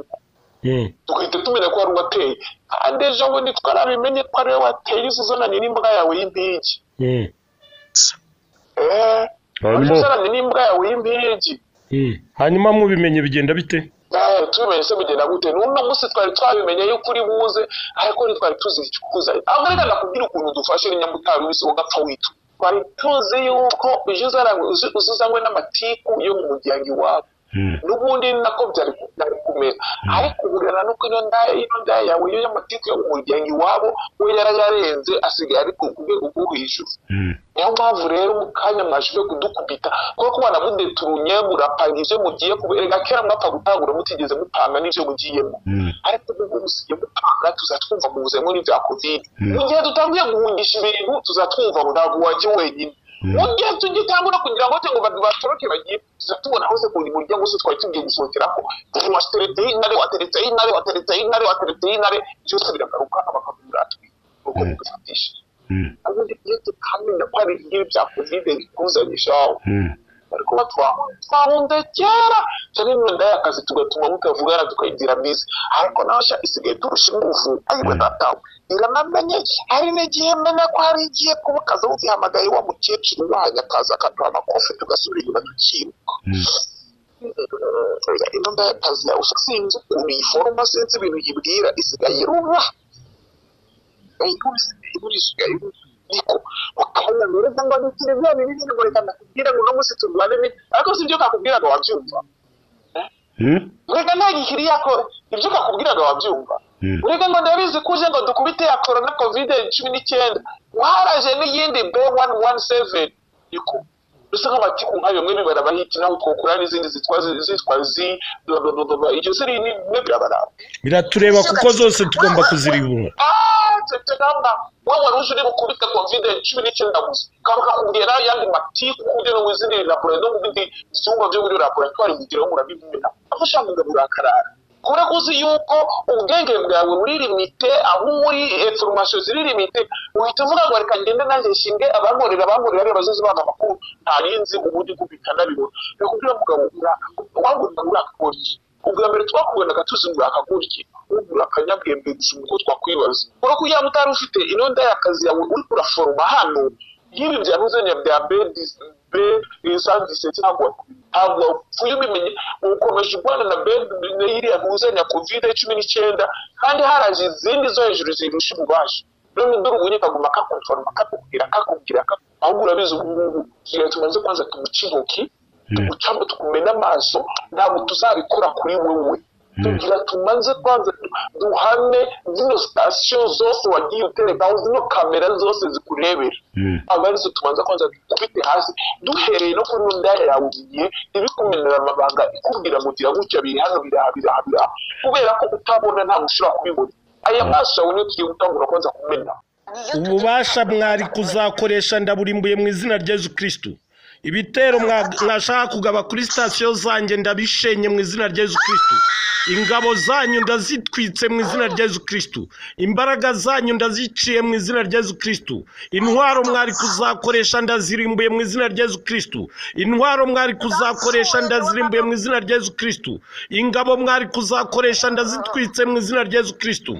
[SPEAKER 2] tukahita tumenya ko ari wateye kandi ejo bundi twarabimenye ko ari wateye uzuzana n'imbwa yawe y'impigi n'imbwa yawe y'impigi
[SPEAKER 1] hanyuma mubimenye bigenda bite
[SPEAKER 2] tubimenye se bigenda gute n'uno munsi twari twabimenye yuko uri buze ariko ntitwari tuzi ikuza amarega nakubwira ukuntu dufashe n'inyamutari wese ugapfa witu twari tuzi yuko uzuzanywe n'amatiku yo mu muryango iwabo n'ubundi nako byari kumera ariko uburana nuko ino ndaya yawe yo y'amatiku yo mu muryango iwabo we yarayarenze asigaye ari ku rwego rwo hejuru niyo mpamvu rero mu kanya mwashije kudukubita kuko kubana mudeturunye murapangije mugiye kubereka kera mwapfa gutangura mutigeze mupanga n'ivyo mugiyemo ariko ubu musigiye mupanga tuzatwumva mu buzemo n'ivya covid mu gihe dutangiye guhungisha ibintu tuzatwumva ngo ntabwo waje wenyine mu gihe tugitangura kugira ngo ngo batoroke bagiye tuzatubona hose ku muryango wose twari tugiye gusohokerako wateretse intare byose biragaruka abakabura atwi uko mugafatisha ubundi iyo tukamenya ko ari igihe bya covid bikuzanyishaho ariko twahunze kera cyane n'inda y'akazi tugatuma mutavugana tukayigira bizi ariko nasha isigaye turusha ingufu ayiwe datawe iranamenye ari n'igihe menya ko hari igihe kuba kaza uzihamagaye wa mukecuru wanyu akaza akaduha amakofi tugasubira inyuma tukiruka ino nda y'akazi yawe sinzi ukuntu iyi foroma sinzi ibintu yibwira isigaye iruba isigaye niko ukabona rero ngo dukire bya binini ngo reka nakubwira ngo no munsi turwane ariko sibyo kakubwiraga wabyumva reka ntagikiri yako ibyo kakubwiraga wabyumva urega ngo ndabizi kuje ngo dukubite ya corona covid 19 waraje n'iyindi B117 yiko bisa nk'amatiku nkayo mwe barabahiti naho twokura n'izindi zitwazi iyo seri ni mwe
[SPEAKER 1] biratureba kuko zose tugomba kuziribura
[SPEAKER 2] tetamba wawe rusho ni gukubita covid 19 gusa karuka kubwira yandi matiku kugera mu zindi laboratoire no bindi byumba byo muri laboratoire bigira ngo urabimena afasha ngo burakarara kure kuzi yuko ubwenge bwawe muri limite aho muri information ziri limite uhita uvuga ngo reka ngende nanjye shinge abamurira ari abazozi bana makuru ntarinzi ubundi kubitana bibona nakubwira mugabo wangurira muri akabori ubwa mbere twakubona gatuzi muri akaguriki ubura akanyabwembe gusa uko twakwibaza kuri kuya mutari ufite inonda y'akazi yawe uri kuraforoma hano nk'ibi byaruzanye bya B117 ntabwo upfuye ubimenye ukomeje urwana na iriya ntuzanya COVID-19 kandi haraje izindi zo hejuru zirusha ububasha none nduru ubunye kaguma kakonforma kakubwira ahubwo urabizi ubu gihe tumaze kwanza tumucibuki tugucamo tukumena amaso ntabwo tuzabikora kuri wewe tugira tumanze kwanza duhane zino station zose wagiye uterekaho zino kamera zose zikurebera abarizo tumanza kwanza dukubite hasi duhereye no kuri ndaya yawe ugiye ibikumenera amabanga ikubwira mugira gutya biri hano birabira kubera ko utabona nta mushira kubibona aya maso yawe niyo tugiye gutangura kwanza kumena
[SPEAKER 1] ububasha mwari kuzakoresha ndaburimbuye mu izina rya Yesu Kristo ibitero mwashaka kugaba kuri station zanjye ndabishenye mu izina rya Yesu Kristo ingabo zanyu ndazitwitse mu izina rya Yesu Kristo imbaraga zanyu ndaziciye mu izina rya Yesu Kristo intwaro mwari kuzakoresha ndazirimbuye mu izina rya Yesu Kristo intwaro mwari kuzakoresha ndazirimbuye mu izina rya Yesu Kristo ingabo mwari kuzakoresha ndazitwitse mu izina rya Yesu Kristo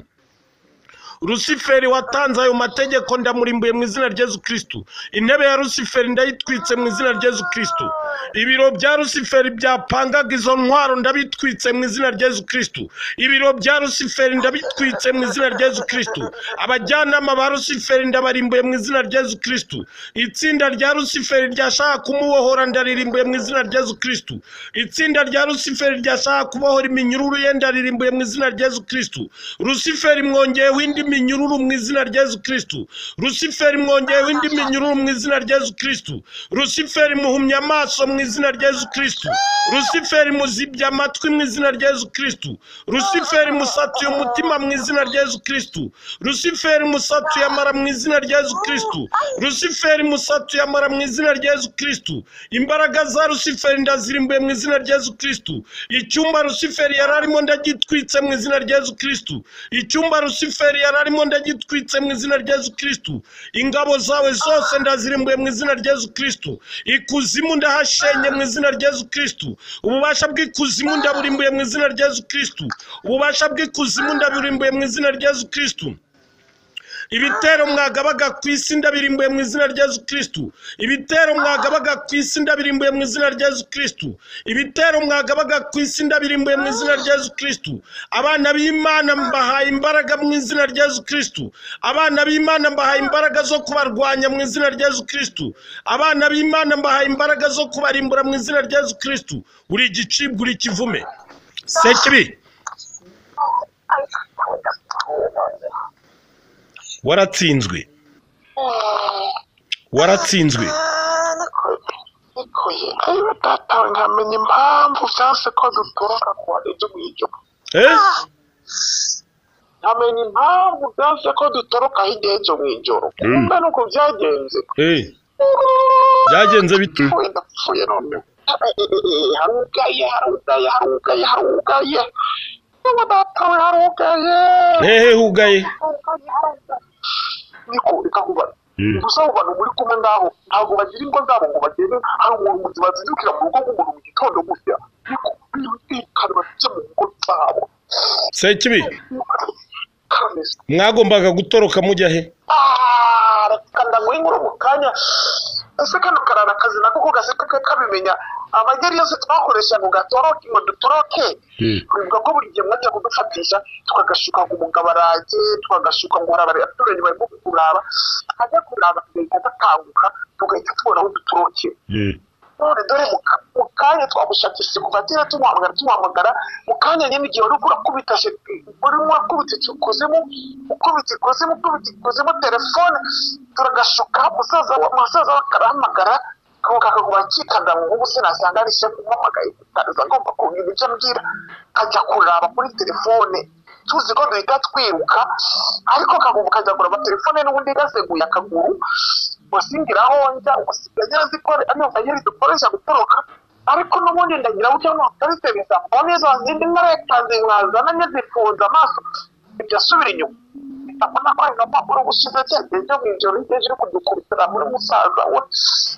[SPEAKER 1] Rusiferi watanze ayo mategeko ndamurimbuye mu izina rya Yesu Kristo intebe ya Rusiferi ndayitwitse mu izina rya Yesu Kristo ibiro bya Rusiferi byapangaga izo ntwaro ndabitwitse mu izina rya Yesu Kristo ibiro bya Rusiferi ndabitwitse mu izina rya Yesu Kristo abajyanama ba Rusiferi ndabarimbuye mu izina rya Yesu Kristo itsinda rya Rusiferi ryashaka kumubohora ndaririmbuye mu izina rya Yesu Kristo itsinda rya Rusiferi ryashaka kubohora iminyururu ye ndaririmbuye mu izina rya Yesu Kristo Rusiferi mwongeye windi minyururu mu izina rya Yesu Kristo Rusiferi mwongeye windi minyururu mu izina rya Yesu Kristo Rusiferi muhumya amaso mu izina rya Yesu Kristo Rusiferi muzibya amatwi mu izina rya Yesu Kristo Rusiferi musatuye umutima mu izina rya Yesu Kristo Rusiferi musatuye amara mu izina rya Yesu Kristo Rusiferi musatuye amara mu izina rya Yesu Kristo imbaraga za Rusiferi ndazirimbuye mu izina rya Yesu Kristo icyumba Rusiferi yararimo ndagitwitse mu izina rya Yesu Kristo icyumba Rusiferi yararimo ndagitwitse mu izina rya Yesu Kristo ingabo zawe zose ndazirimbuye mu izina rya Yesu Kristo ikuzimu ndahashenye mu izina rya Yesu Kristo ububasha bw'ikuzimu ndaburimbuye mu izina rya Yesu Kristo ububasha bw'ikuzimu ndaburimbuye mu izina rya Yesu Kristo ibitero mwagabaga ku isi ndabirimbuye mu izina rya Yesu Kristo ibitero mwagabaga ku isi ndabirimbuye mu izina rya Yesu Kristo ibitero mwagabaga ku isi ndabirimbuye mu izina rya Yesu Kristo abana b'Imana mbahaye imbaraga mu izina rya Yesu Kristo abana b'Imana mbahaye imbaraga zo kubarwanya mu izina rya Yesu Kristo abana b'Imana mbahaye imbaraga zo kubarimbura mu izina rya Yesu Kristo uri gicibwa uri kivume sekibi waratsinzwe
[SPEAKER 2] ayo data nkamenya impamvu vyanse ko dutoroka kwa ejo mw'ijoro nkamenya impamvu vyanse ko dutoroka hirya ejo mw'ijoro kumbe nuko vyagenze
[SPEAKER 1] byagenze bite
[SPEAKER 2] ndapfuye none harugaye
[SPEAKER 1] hehe hugaye
[SPEAKER 2] niko bikakuba gusa abantu muri kumwe ngaho ntabwo bagira ingo zabo ngo bagende hari umuntu bazindukira mu rugo rw'umuntu mu gitondo gutya niko birutikana bafite mu ngo zabo
[SPEAKER 1] sekibi mwagombaga gutoroka mujya he
[SPEAKER 2] reka ndaguhe inkuru mu kanya ese kano karara akazi nako ko gaseka kabimenya amageri yose twakoresha ngo gatoroke ngo dutoroke kuvuga ko buri gihe mwajya kudufatisha tukagashuka ngo umugabo araje tukagashuka ngo harabari abaturage barimo kuraba ajya kuraba tugahita gatanguka tugahita tubona aho dutoroke none dore mu kanya twagushakisha kuva kera tumuhamagara mu kanya nyine igihe uri kurakubita urimo urakubita ikuzimu telefone turagashuka umusaza wakarahamagara kakaguma kikanda ngo ubu sinasanga ari shefu umuhamagaye utariza agomba kugira ibyo ambwira kajya kuraba kuri telefone tuzi ko duhita twiruka ariko kagomba kajya kuraba telefone n'ubundi gaseguye akaguru wasingiraho njya usigaye zikore ameza yari dukoresha gutoroka ariko n'ubundi ndagira bucyo no taritereza mbone zo zindi nkarekaze nkazana nyazifunza amaso byasubira inyuma ndabona ko ari n'amakuru gushize cyane byo mw'ijoro iteje kudukubitira muri musaza we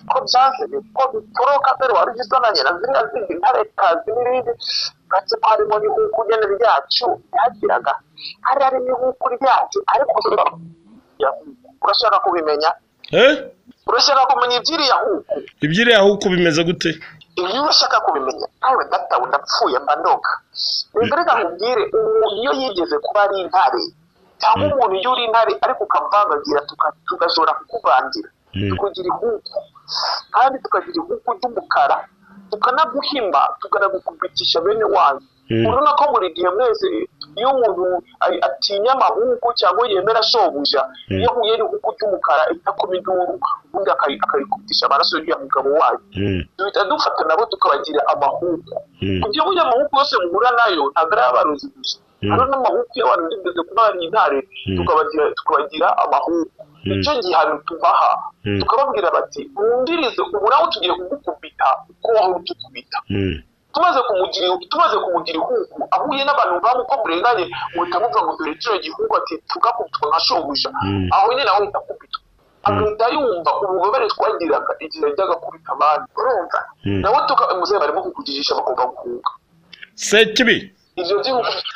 [SPEAKER 2] ko byaje ko bitoroka pero wari gisonanye na ziriya zindi nkarekazi n'ibindi gace ko harimo n'ihuku nyene ryacu yagiraga hari n'ihuku ryacu ariko urashaka kubimenya urashaka kumenya ibyiriya huku
[SPEAKER 1] ibyiriya huku bimeze gute
[SPEAKER 2] iyo urashaka kubimenya nawe data udapfuye mbandoka reka nkubwire umuntu iyo yigeze kuba ari intare cyangwa umuntu iyo uri intare ariko ukavangagira tugashobora kukuvangira tukagira ihuku kandi tukagira ihuku ry'umukara tukanaguhimba tukanagukubitisha bene wanyu urabona ko buri gihe mwese iyo umuntu atinya amahuku cyangwa yemera shobuja iyo ahuye n'ihuku ry'umukara itakoma induru ubundi akarikubitisha amaraso y'uriya mugabo wayo duhita dufata nabo tukabagira amahuku kugira ngo amahuku yose muhura nayo ntabwo ari abarozi gusa hari n'amahuku y'abantu bigeze kuba ari intare tukabagira amahuku nicyo gihano tubaha tukababwira bati mwumvirize ubu nawe tugiye kugukubita uko wahora utukubita tumaze kumugira ihuku ahuye n'abantu bamuko murenganye muhita muvuga ngo dore kino gihugu ati tugakubitwa nka shobuja aho nyine nawe ahita akubitwa agahita yumva ububabare twagiraga igihe yajyaga kubita abandi urumva nawe muzehe barimo kukugirisha bagomba guhunga
[SPEAKER 1] Sekibi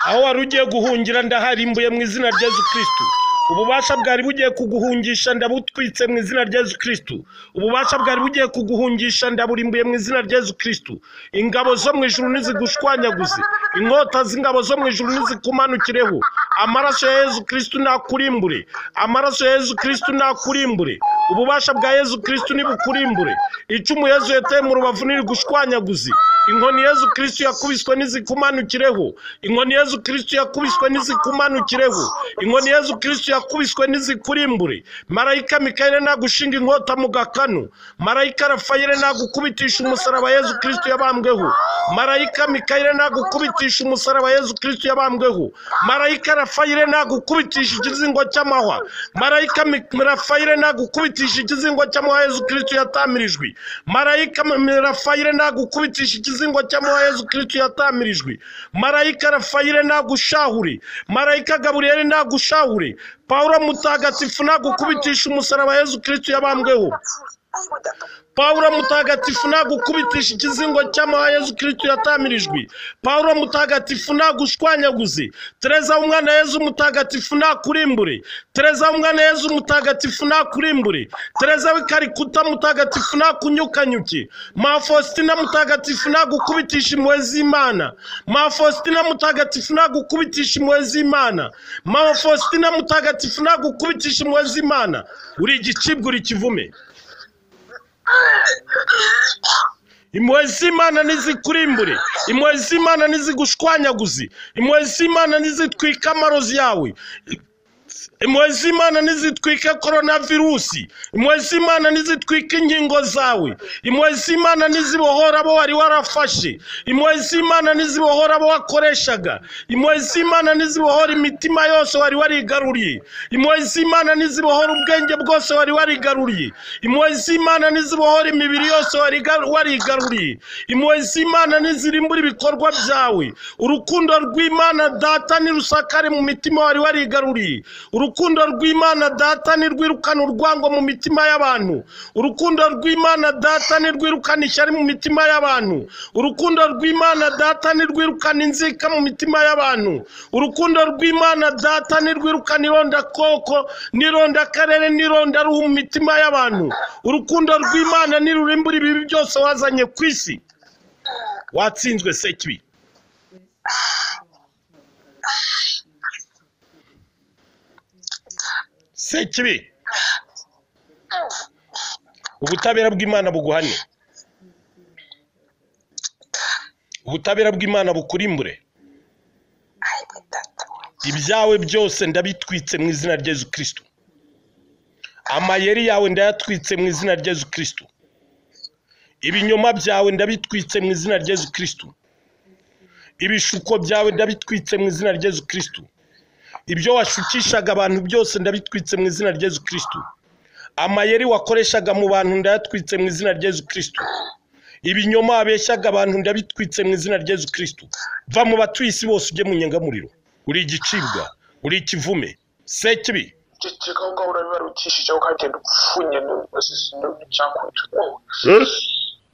[SPEAKER 1] aho wari ugiye guhungira ndaharimbuye mu izina rya Yesu Kristo ububasha bwari bugiye kuguhungisha ndabutwitse mu izina rya Yesu Kristo ububasha bwari bugiye kuguhungisha ndaburimbuye mu izina rya Yesu Kristo ingabo zo mu ijuru nizigushwanyaguze inkota z'ingabo zo mu ijuru nizikumanukireho amaraso ya Yesu Kristo nakurimbure amaraso ya Yesu Kristo nakurimbure ububasha bwa Yesu Kristo nibukurimbure icumu Yesu yateye mu rubavu nirigushwanyaguze inkoni Yesu Kristo yakubiswe nizikumanukireho inkoni Yesu Kristo yakubiswe nizikumanukireho inkoni Yesu Kristo yakubiswe nizikurimbure marayika Mikaeli nagushinga inkota mu gakanu marayika Rafayeli nagukubitisha umusaraba Yesu Kristo yabambweho marayika Mikaeli nagukubitisha umusaraba Yesu Kristo yabambweho marayika Rafayeli nagukubitisha ikizingo cy'amahwa marayika Rafayeli nagukubitisha ikizingo cy'amahwa Yesu Kristo yatamirijwe marayika Rafayeli nagukubitisha ikizingo cy'amahwa Yesu Kristo yatamirijwe marayika Rafayeli nagushahure marayika Gaburiyeli nagushahure Paulo mutagatifu nagukubitisha umusaraba Yesu Kristo yabambweho Paulo mutagatifu nagukubitisha ikizingo cy'amahwa Yesu Kristo yatamirijwe Paulo mutagatifu nagushwanyaguze Tereza umwana Yesu mutagatifu nakurimbure Tereza umwana Yesu mutagatifu nakurimbure Tereza w'ikarikuta mutagatifu nakunyukanyuke Mafostina mutagatifu nagukubitisha impuhwe z'Imana Mafostina mutagatifu nagukubitisha impuhwe z'Imana Mafostina mutagatifu nagukubitisha impuhwe z'Imana uri igicibwa uri kivume impuhwe z'Imana nizikurimbure impuhwe z'Imana nizigushwanyaguze impuhwe z'Imana nizitwika amarozi yawe impuhwe z'Imana nizitwika coronavirusi impuhwe z'Imana nizitwika ingingo zawe impuhwe z'Imana nizibohora abo wari warafashe impuhwe z'Imana nizibohora abo wakoreshaga impuhwe z'Imana nizibohora imitima yose wari warigaruriye impuhwe z'Imana nizibohora ubwenge bwose wari warigaruriye impuhwe z'Imana nizibohora imibiri yose warigaruriye impuhwe z'Imana nizirimbura ibikorwa byawe urukundo rw'Imana data nirusakare mu mitima wari warigaruriye urukundo rw'Imana data nirwirukana urwango mu mitima y'abantu urukundo rw'Imana data nirwirukana ishyari mu mitima y'abantu urukundo rw'Imana data nirwirukana inzika mu mitima y'abantu urukundo rw'Imana data nirwirukana ironda koko nironda karere nironda ruhu mu mitima y'abantu urukundo rw'Imana nirurimbura ibibi byose wazanye ku isi watsinzwe Sekibi Sekibi ubutabera bw'Imana buguhane ubutabera bw'Imana bukurimbure ibyawe byose ndabitwitse mu izina rya Yesu Kristo amayeri yawe ndayatwitse mu izina rya Yesu Kristo ibinyoma byawe ndabitwitse mu izina rya Yesu Kristo ibishuko byawe ndabitwitse mu izina rya Yesu Kristo ibyo washukishaga abantu byose ndabitwitse mu izina rya Yesu Kristo amayeri wakoreshaga mu bantu ndayatwitse mu izina rya Yesu Kristo ibinyoma abeshyaga abantu ndabitwitse mu izina rya Yesu Kristo va mu batwisi bose ujye mu nyengamuriro uri igicibwa uri ikivume Sekibi
[SPEAKER 2] ceceka ngo urabibukishije ukagenda upfunye n'icyakwitwa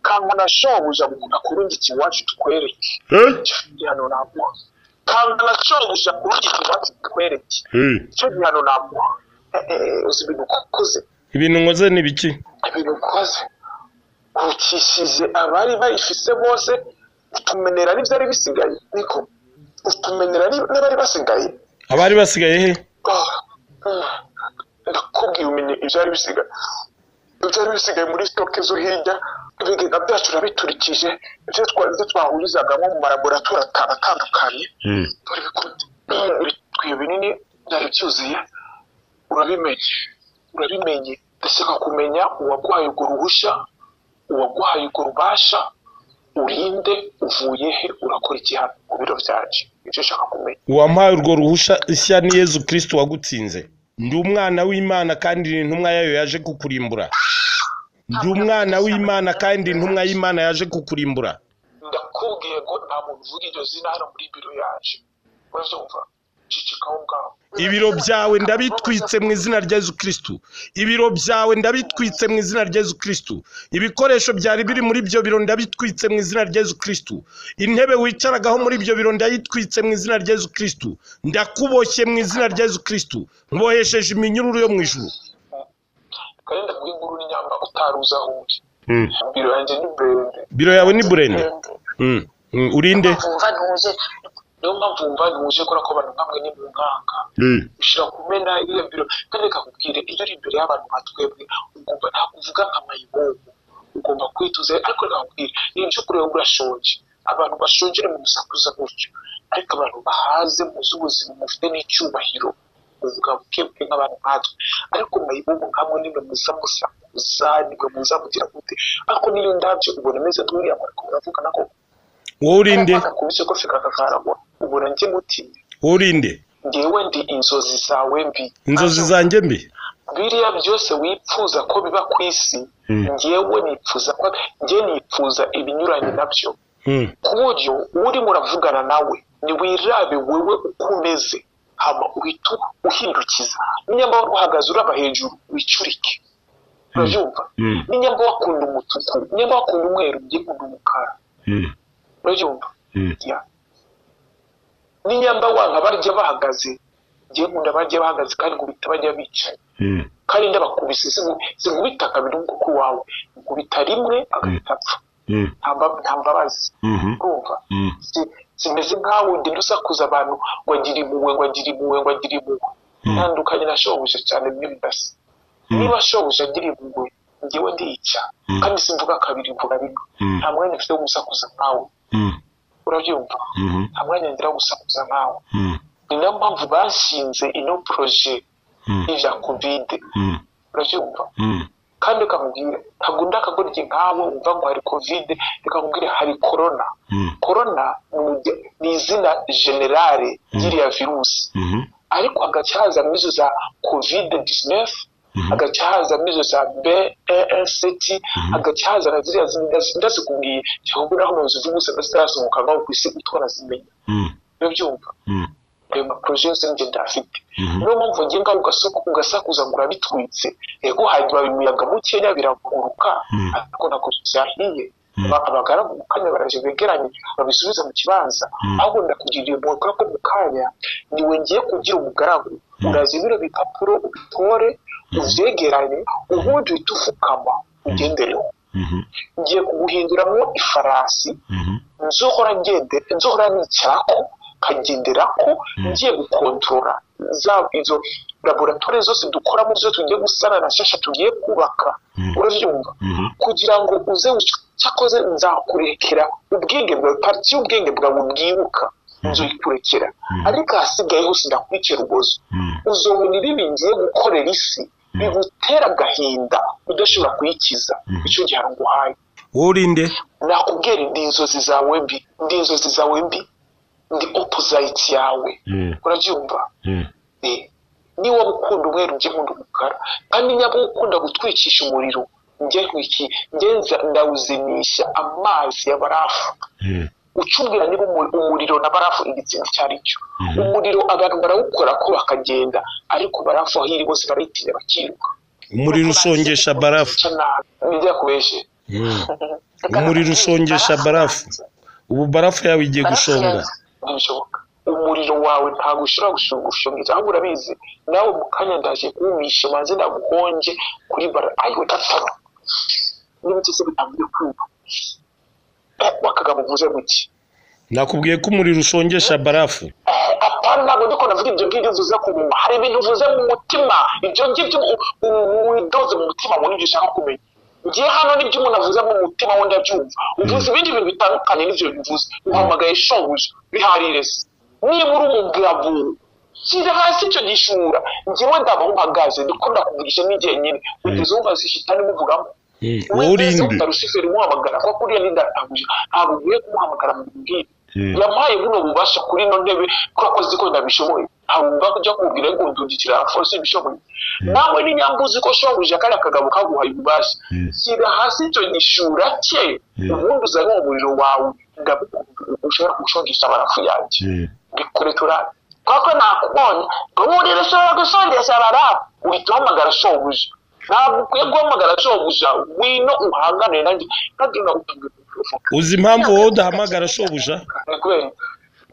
[SPEAKER 2] kanga na shobuja akurungiki iwacu tukwereke igihano namuha kanga na shobuja akurungiki iwacu tukwereke icyo gihano namuha uzi ibintu ukoze
[SPEAKER 1] ibintu nkoze ni biki
[SPEAKER 2] ibintu ukoze ukishije abari bayifise bose utumenera n'ivyari bisigaye niko utumenera n'abari basigaye
[SPEAKER 1] abari basigaye he
[SPEAKER 2] ndakubwiye umenye ivyari bisigaye muri stoke zo hirya ibigega byacu rabiturikije ivyo twahurizagamo mu malaboratoire atandukanye bitwiye binini byari byuzuye urabimenye ndashaka kumenya uwaguhaye urwo ruhushya uwaguhaye urwo rubasha urinde uvuye he urakora iki hano mu biro byacu ivyo nshaka kumenya
[SPEAKER 1] uwampaye urwo ruhusha ishya ni Yezu Kristo wagutsinze ndi umwana w'Imana kandi intumwa yayo yaje kukurimbura ndi umwana w'Imana kandi intumwa y'Imana yaje kukurimbura
[SPEAKER 2] ndakubwiye ngo nta muntu uvuga iryo zina hano muri biro yacu uravyumva cicikaho ngaho
[SPEAKER 1] ibiro byawe ndabitwitse mu izina rya Yezu Kristo ibiro byawe ndabitwitse mu izina rya Yezu Kristo ibikoresho byari biri muri byo biro ndabitwitse mu izina rya Yezu Kristo intebe wicaragaho muri byo biro ndayitwitse mu izina rya Yezu Kristo ndakuboshye mu izina rya Yezu Kristo mbohesheje iminyururu yo mu ijuru
[SPEAKER 2] kandi ndaguha inkuru n'inyamba utaruza aho uri biro yanjye ni burende
[SPEAKER 1] biro yawe ni burende urinde
[SPEAKER 2] niyo mpamvu wumva ntuje kubera ko abantu nkamwe ni mu nkanga ushobora kumena iyo biro kandi reka nkubwire iyo uri imbere y'abantu nka twebwe ugomba ntabwo uvuga nka mayibobo ugomba kwituza ariko reka nkubwire ni ibyo kureba urashonje abantu bashonjere mu gusakuza gutyo ariko abantu bahaze muzi ubuzima mufite n'icyubahiro uvuga bwebwe nk'abantu nkatwe ariko mayibobo nkamwe nimwe muza musakuza nimwe muza mugira gute ariko niyo ndabyo ubona meze nk'uriya mariko uravuga nako
[SPEAKER 1] wowe urinde
[SPEAKER 2] kubise ko fika kakaragwa ubona njye mutinya
[SPEAKER 1] wowe urinde
[SPEAKER 2] ngewe ndi inzozi zawe mbi
[SPEAKER 1] inzozi zanjye mbi
[SPEAKER 2] biriya byose wipfuza ko biba ku isi ngewe nipfuza ibinyuranye nabyo ku buryo uri muravugana nawe niwirabe wewe uko umeze hama uhita uhindukiza ninyamba wari uhagaze uraba hejuru wicurike urabyumva ninyamba wakunda umutuku ninyamba wakunda umweru ugiye kunda umukara urabyumva ninyamba wanga barya bahagaze ngiye nkunda barya bahagaze kandi ngubita bajya bicaye kandi ndabakubise sinkubita kabiri nk'uko wawe nkubita rimwe agahita apfa nta mbabazi urumva simeze nkawe ugenda usakuza abantu ngo agira impuhwe ntandukanye na shobuja cyane bimwe bidasa niba shobuja agira impuhwe ngewe ndica kandi simvuga kabiri mvuga rimwe nta mwanya mfite wo gusakuza nkawe urabyumva nta mwanya ngira wo gusakuza nkawe ni nayo mpamvu bashinze ino proje y'ivya covid urabyumva kandi ukamubwira ntabwo ndakagorye nkawe umva ngo hari covid reka nkubwire hari corona ni izina generale y'iriya virusi ariko agacyaza muri zo za covid-19 agacyaza muri zo za BNCT agacyaza na ziriya ndazikubwiye cyangwa naho muzivuga gusa zitarasohoka ngaho ku isi utwara zimenya iyo byumva ayo maproje yose nje ndafite niyo mpamvu ngiye ngaho ugasakuza ngo urabitwitse yego hanyuma imiyaga mukenya biraguruka ariko ntabwo byahiye abagaragu mu kanya baraje begeranye babisubiza mu kibanza ahubwo ndakugiriye impuhwe ko mu kanya niwe ngiye kugira umugaragu uraza ibiro bipapuro ubitore uvyegeranye ubundi uhita ufukama ugendereho ngiye kuguhinduramo ifarasi nzohora nicarako kagenderako ngiye gukontorora izo laboratoire zose dukoramo zo tugiye gusana na shasha tugiye kubaka uravyumva kugira ngo uze cyakoze nzakurekera ubwenge bwawe parti y'ubwenge bwawe bwibuka nzoyikurekera ariko hasigaye hose ndakwicira ugozo uzobona ibibi ngiye gukorera isi bigutera agahinda udashobora kuyikiza icyo gihe nguhaye
[SPEAKER 1] urinde
[SPEAKER 2] nakubwira ndi inzozi zawe mbi ndi opposite yawe urabyumva niba ukunda umweru njye nkunda umukara kandi nyaba ukunda gutwikisha umuriro ngenza ndawuzimisha amazi ya barafu ucubwira niba umuriro na barafu igitsinda icyo ari cyo umuriro abantu barawukora ko bakagenda ariko barafu aho iri bose barayitinya bakiruka
[SPEAKER 1] umuriro usongesha barafu
[SPEAKER 2] nijya kubeshe
[SPEAKER 1] umuriro usongesha barafu ubu barafu yawe igiye gushonga
[SPEAKER 2] ntibishoboka umuriro wawe ntabwo ushobora gushongesha ahubwo urabizi nawe mu kanya ndaje kuwumisha maze ndagukonje kuri bara ayo gataro niba cyose bitangiye kumva wakagabo uvuze guki
[SPEAKER 1] nakubwiye ko umuriro ushongesha barafu
[SPEAKER 2] apana ntabwo ndiko navuga ibyo ngibyo uvuze ku munwa hari ibintu uvuze mu mutima ibyo ngibyo widoze mu mutima ngo nibyo ushaka kumenya ngiye hano nibyo umuntu avuze mu mutima we ndabyumva uvuze ibindi bintu bitandukanye n'ibyo bivuze uhamagaye shobuja biharire se niba uri umugabo shyira hasi icyo gishura ngewe ndaba uhagaze ndiko ndakuvugisha n'igihe nyine ugeze wumva zishitani muvugamo
[SPEAKER 1] urinde
[SPEAKER 2] utarusiferi muhamagara kuko kuriya nindatanguje ntabwo ugiye kumuhamagara mu bwire yampaye buno bubasha kuri no ntebe kuko ziko ndabishoboye ntabwo kujya kubwira ngo ndundikira force bishoboye nawe ni nyambuzi ko shobuja kandi akagabo kaguhaye ububasha shyira hasi icyo gishura cye ubundi uzane umuriro wawe ushobora gushongesha barafu yanjye bikore turane kuko nakubonye umuriro ushobora gusongesha barafu uhita uhamagara shobuja ntabwo ukwiye guhamagara shobuja wino uhangane nanjye kandi nagutangira
[SPEAKER 1] uzi impamvu wowe udahamagara shobuja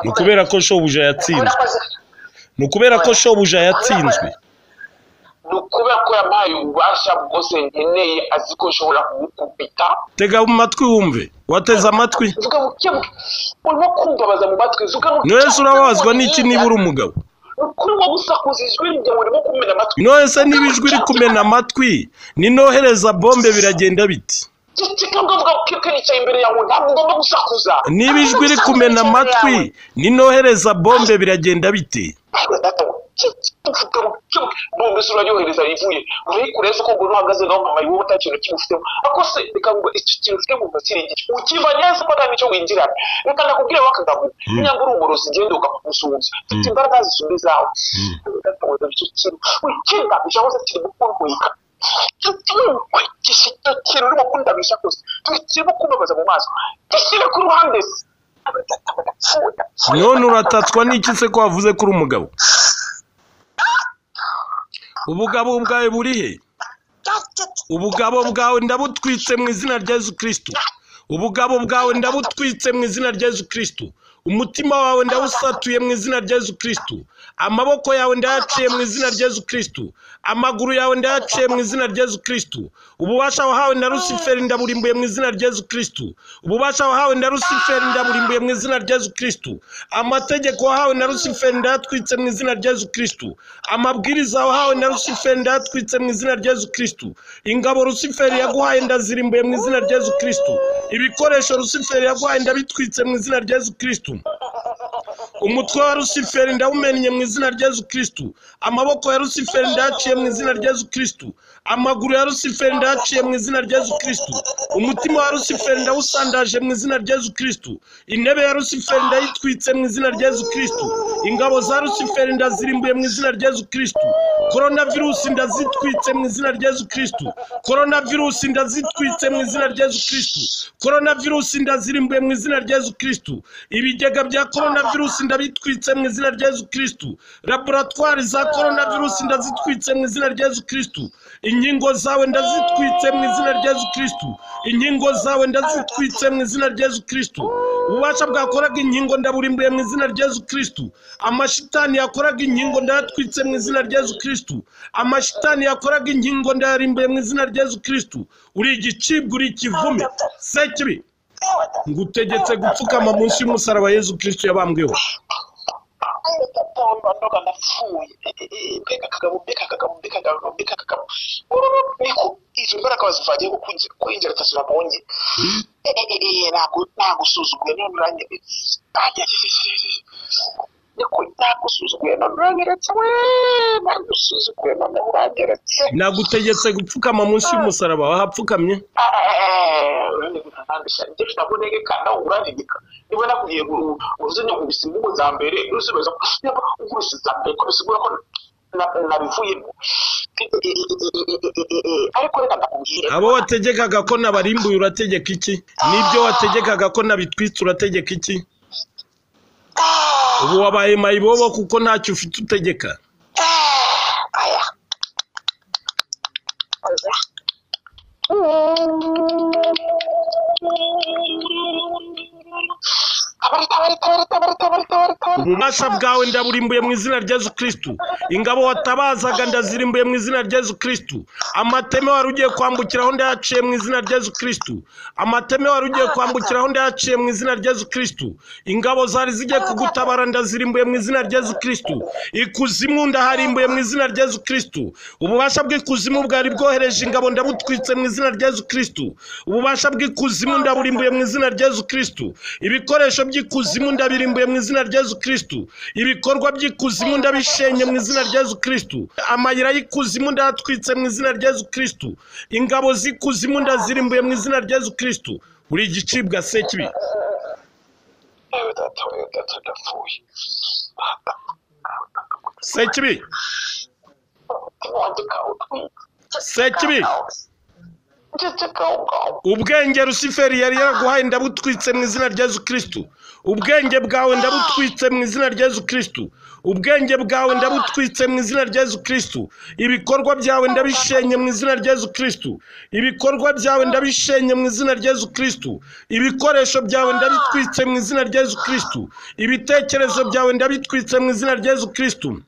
[SPEAKER 1] ni ukubera ko shobuja yatsinzwe ni ukubera ko shobuja yatsinzwe
[SPEAKER 2] ni ukubera ko yampaye ububasha bwose nkeneye azi ko nshobora kumukubita
[SPEAKER 1] tega mu matwi wumve wateze amatwi
[SPEAKER 2] urimo kumbabaza mu matwi
[SPEAKER 1] none urababazwa n'iki niba uri umugabo
[SPEAKER 2] kurimo gusakuza ijwi ryawe urimo kumena amatwi
[SPEAKER 1] none se niba ijwi uri kumena amatwi ninohereza bombe biragenda biti niba ijwi uri kumena amatwi ninohereza bombe biragenda bite
[SPEAKER 2] bombe sura yohereza ivuye muri kureza ko ngo uhagaze naho mama yiwe utakintu kimufite ako se bikangwa icyo kintu cyo mu masiri igice ukiva neza ko nta nicyo winjira reka ndakubwira wakagabo nyambura umurozi genda ukamusuhuza mfite imbaraga zisumbe zawe ndatabaza icyo kintu wikenda ujahoze kiri gukurwika kintu urimo kundabisha kose kirimo kubabaza mu maso gishyire ku ruhande
[SPEAKER 1] none uratatswa n'iki se ko wavuze ko uri umugabo ubugabo bwawe buri he ubugabo bwawe ndabutwitse mu izina rya Yesu Kristo ubugabo bwawe ndabutwitse mu izina rya Yesu Kristo umutima wawe ndawusatuye mu izina rya Yesu Kristo amaboko yawe ndayaciye mu izina rya Yesu Kristo amaguru yawe ndayaciye mu izina rya Yesu Kristo ububasha wahawe na Luciferi ndaburimbuye mu izina rya Yesu Kristo ububasha wahawe na Luciferi ndaburimbuye mu izina rya Yesu Kristo amategeko wahawe na Luciferi ndayatwitse mu izina rya Yesu Kristo amabwiriza wahawe na Luciferi ndayatwitse mu izina rya Yesu Kristo ingabo Luciferi yaguhaye ndazirimbuye mu izina rya Yesu Kristo ibikoresho Luciferi yaguhaye ndabitwitse mu izina rya Yesu Kristo umutwe wa Luciferi ndawumenye mu izina rya Yesu Kristo amaboko ya Luciferi ndaciye mu izina rya Yesu Kristo amaguru ya Luciferi ndaciye mu izina rya Yesu Kristo umutima wa Luciferi ndawusandaje mu izina rya Yesu Kristo intebe ya Luciferi ndayitwitse mu izina rya Yesu Kristo ingabo za Luciferi ndazirimbuye mu izina rya Yesu Kristo coronavirus ndazitwitse mu izina rya Yesu Kristo coronavirus ndazitwitse mu izina rya Yesu Kristo coronavirus ndazirimbuye mu izina rya Yesu Kristo ibigega bya coronavirus ndabitwitse mu izina rya Yesu Kristo laboratoire za coronavirus ndazitwitse mu izina rya Yesu Kristo inkingo zawe ndazitwitse mu izina rya Yesu Kristo inkingo zawe ndazitwitse mu izina rya Yesu Kristo ububasha bwakoraga inkingo ndaburimbuye mu izina rya Yesu Kristo amashitani yakoraga inkingo ndayatwitse mu izina rya Yesu Kristo amashitani yakoraga inkingo ndayarimbuye mu izina rya Yesu Kristo uri igicibwa uri ikivume sekibi ngutegetse gupfukama munsi y'umusaraba Yesu Kristo yabambweho
[SPEAKER 2] ndoga napfuye mbeka kagabo niko izo mbaraga bazivagiye kwinjira atasubabonye nagusuzuguye none uranyeretse niko nagusuzuguye none uranyeretse nagusuzuguye none uranyeretse
[SPEAKER 1] nagutegetse gupfukama munsi y'umusaraba wahapfukamye
[SPEAKER 2] ndaboneka uranyegeka niba nakubwiye uruzenya kubisimugo za mbere urusubiza ugurisha za mbere ko bisigura ko nabivuyemo ariko reka ndakubwira
[SPEAKER 1] abo wategekaga ko nabarimbuye urategeka iki nibyo wategekaga ko nabitwitse urategeka iki ubu wabaye mayibobo kuko ntacyo ufite utegeka ububasha bwawe ndaburimbuye mu izina rya Yesu Kristu. Ingabo watabazaga ndazirimbuye mu izina rya Yesu Kristu. Amateme wari ugiye kwambukiraho ndayaciye mu izina rya Yesu Kristu. Amateme wari ugiye kwambukiraho ndayaciye mu izina rya Yesu Kristu. Ingabo zari zigiye kugutabara ndazirimbuye mu izina rya Yesu Kristu. Ikuzimu ndaharimbuye mu izina rya Yesu Kristu. Ububasha bw'ikuzimu bwari bwohereje ingabo ndabutwitse mu izina rya Yesu Kristu. Ububasha bw'ikuzimu ndaburimbuye mu izina rya Yesu Kristu. Ibikoresho by'ikuzimu ndabirimbuye mu izina rya Yesu Kristu. Ibikorwa by'ikuzimu ndabishenye mu izina rya Yesu Kristu. Amayira y'ikuzimu ndatwitse mu izina rya Yesu Kristu. Ingabo z'ikuzimu ndazirimbuye mu izina rya Yesu Kristu. Uri igicibwa sekibi. Sekibi. Sekibi. Ubwenge Rusiferi yari yaraguhaye ndabutwitse mu izina rya Yesu Kristu. Ubwenge bwawe ndabutwitse mu izina rya Yesu Kristu. Ubwenge bwawe ndabutwitse mu izina rya Yesu Kristu. Ibikorwa byawe ndabishenye mu izina rya Yesu Kristu. Ibikorwa byawe ndabishenye mu izina rya Yesu Kristu. Ibikoresho byawe ndabitwitse mu izina rya Yesu Kristu. Ibitekerezo byawe ndabitwitse mu izina rya Yesu Kristu.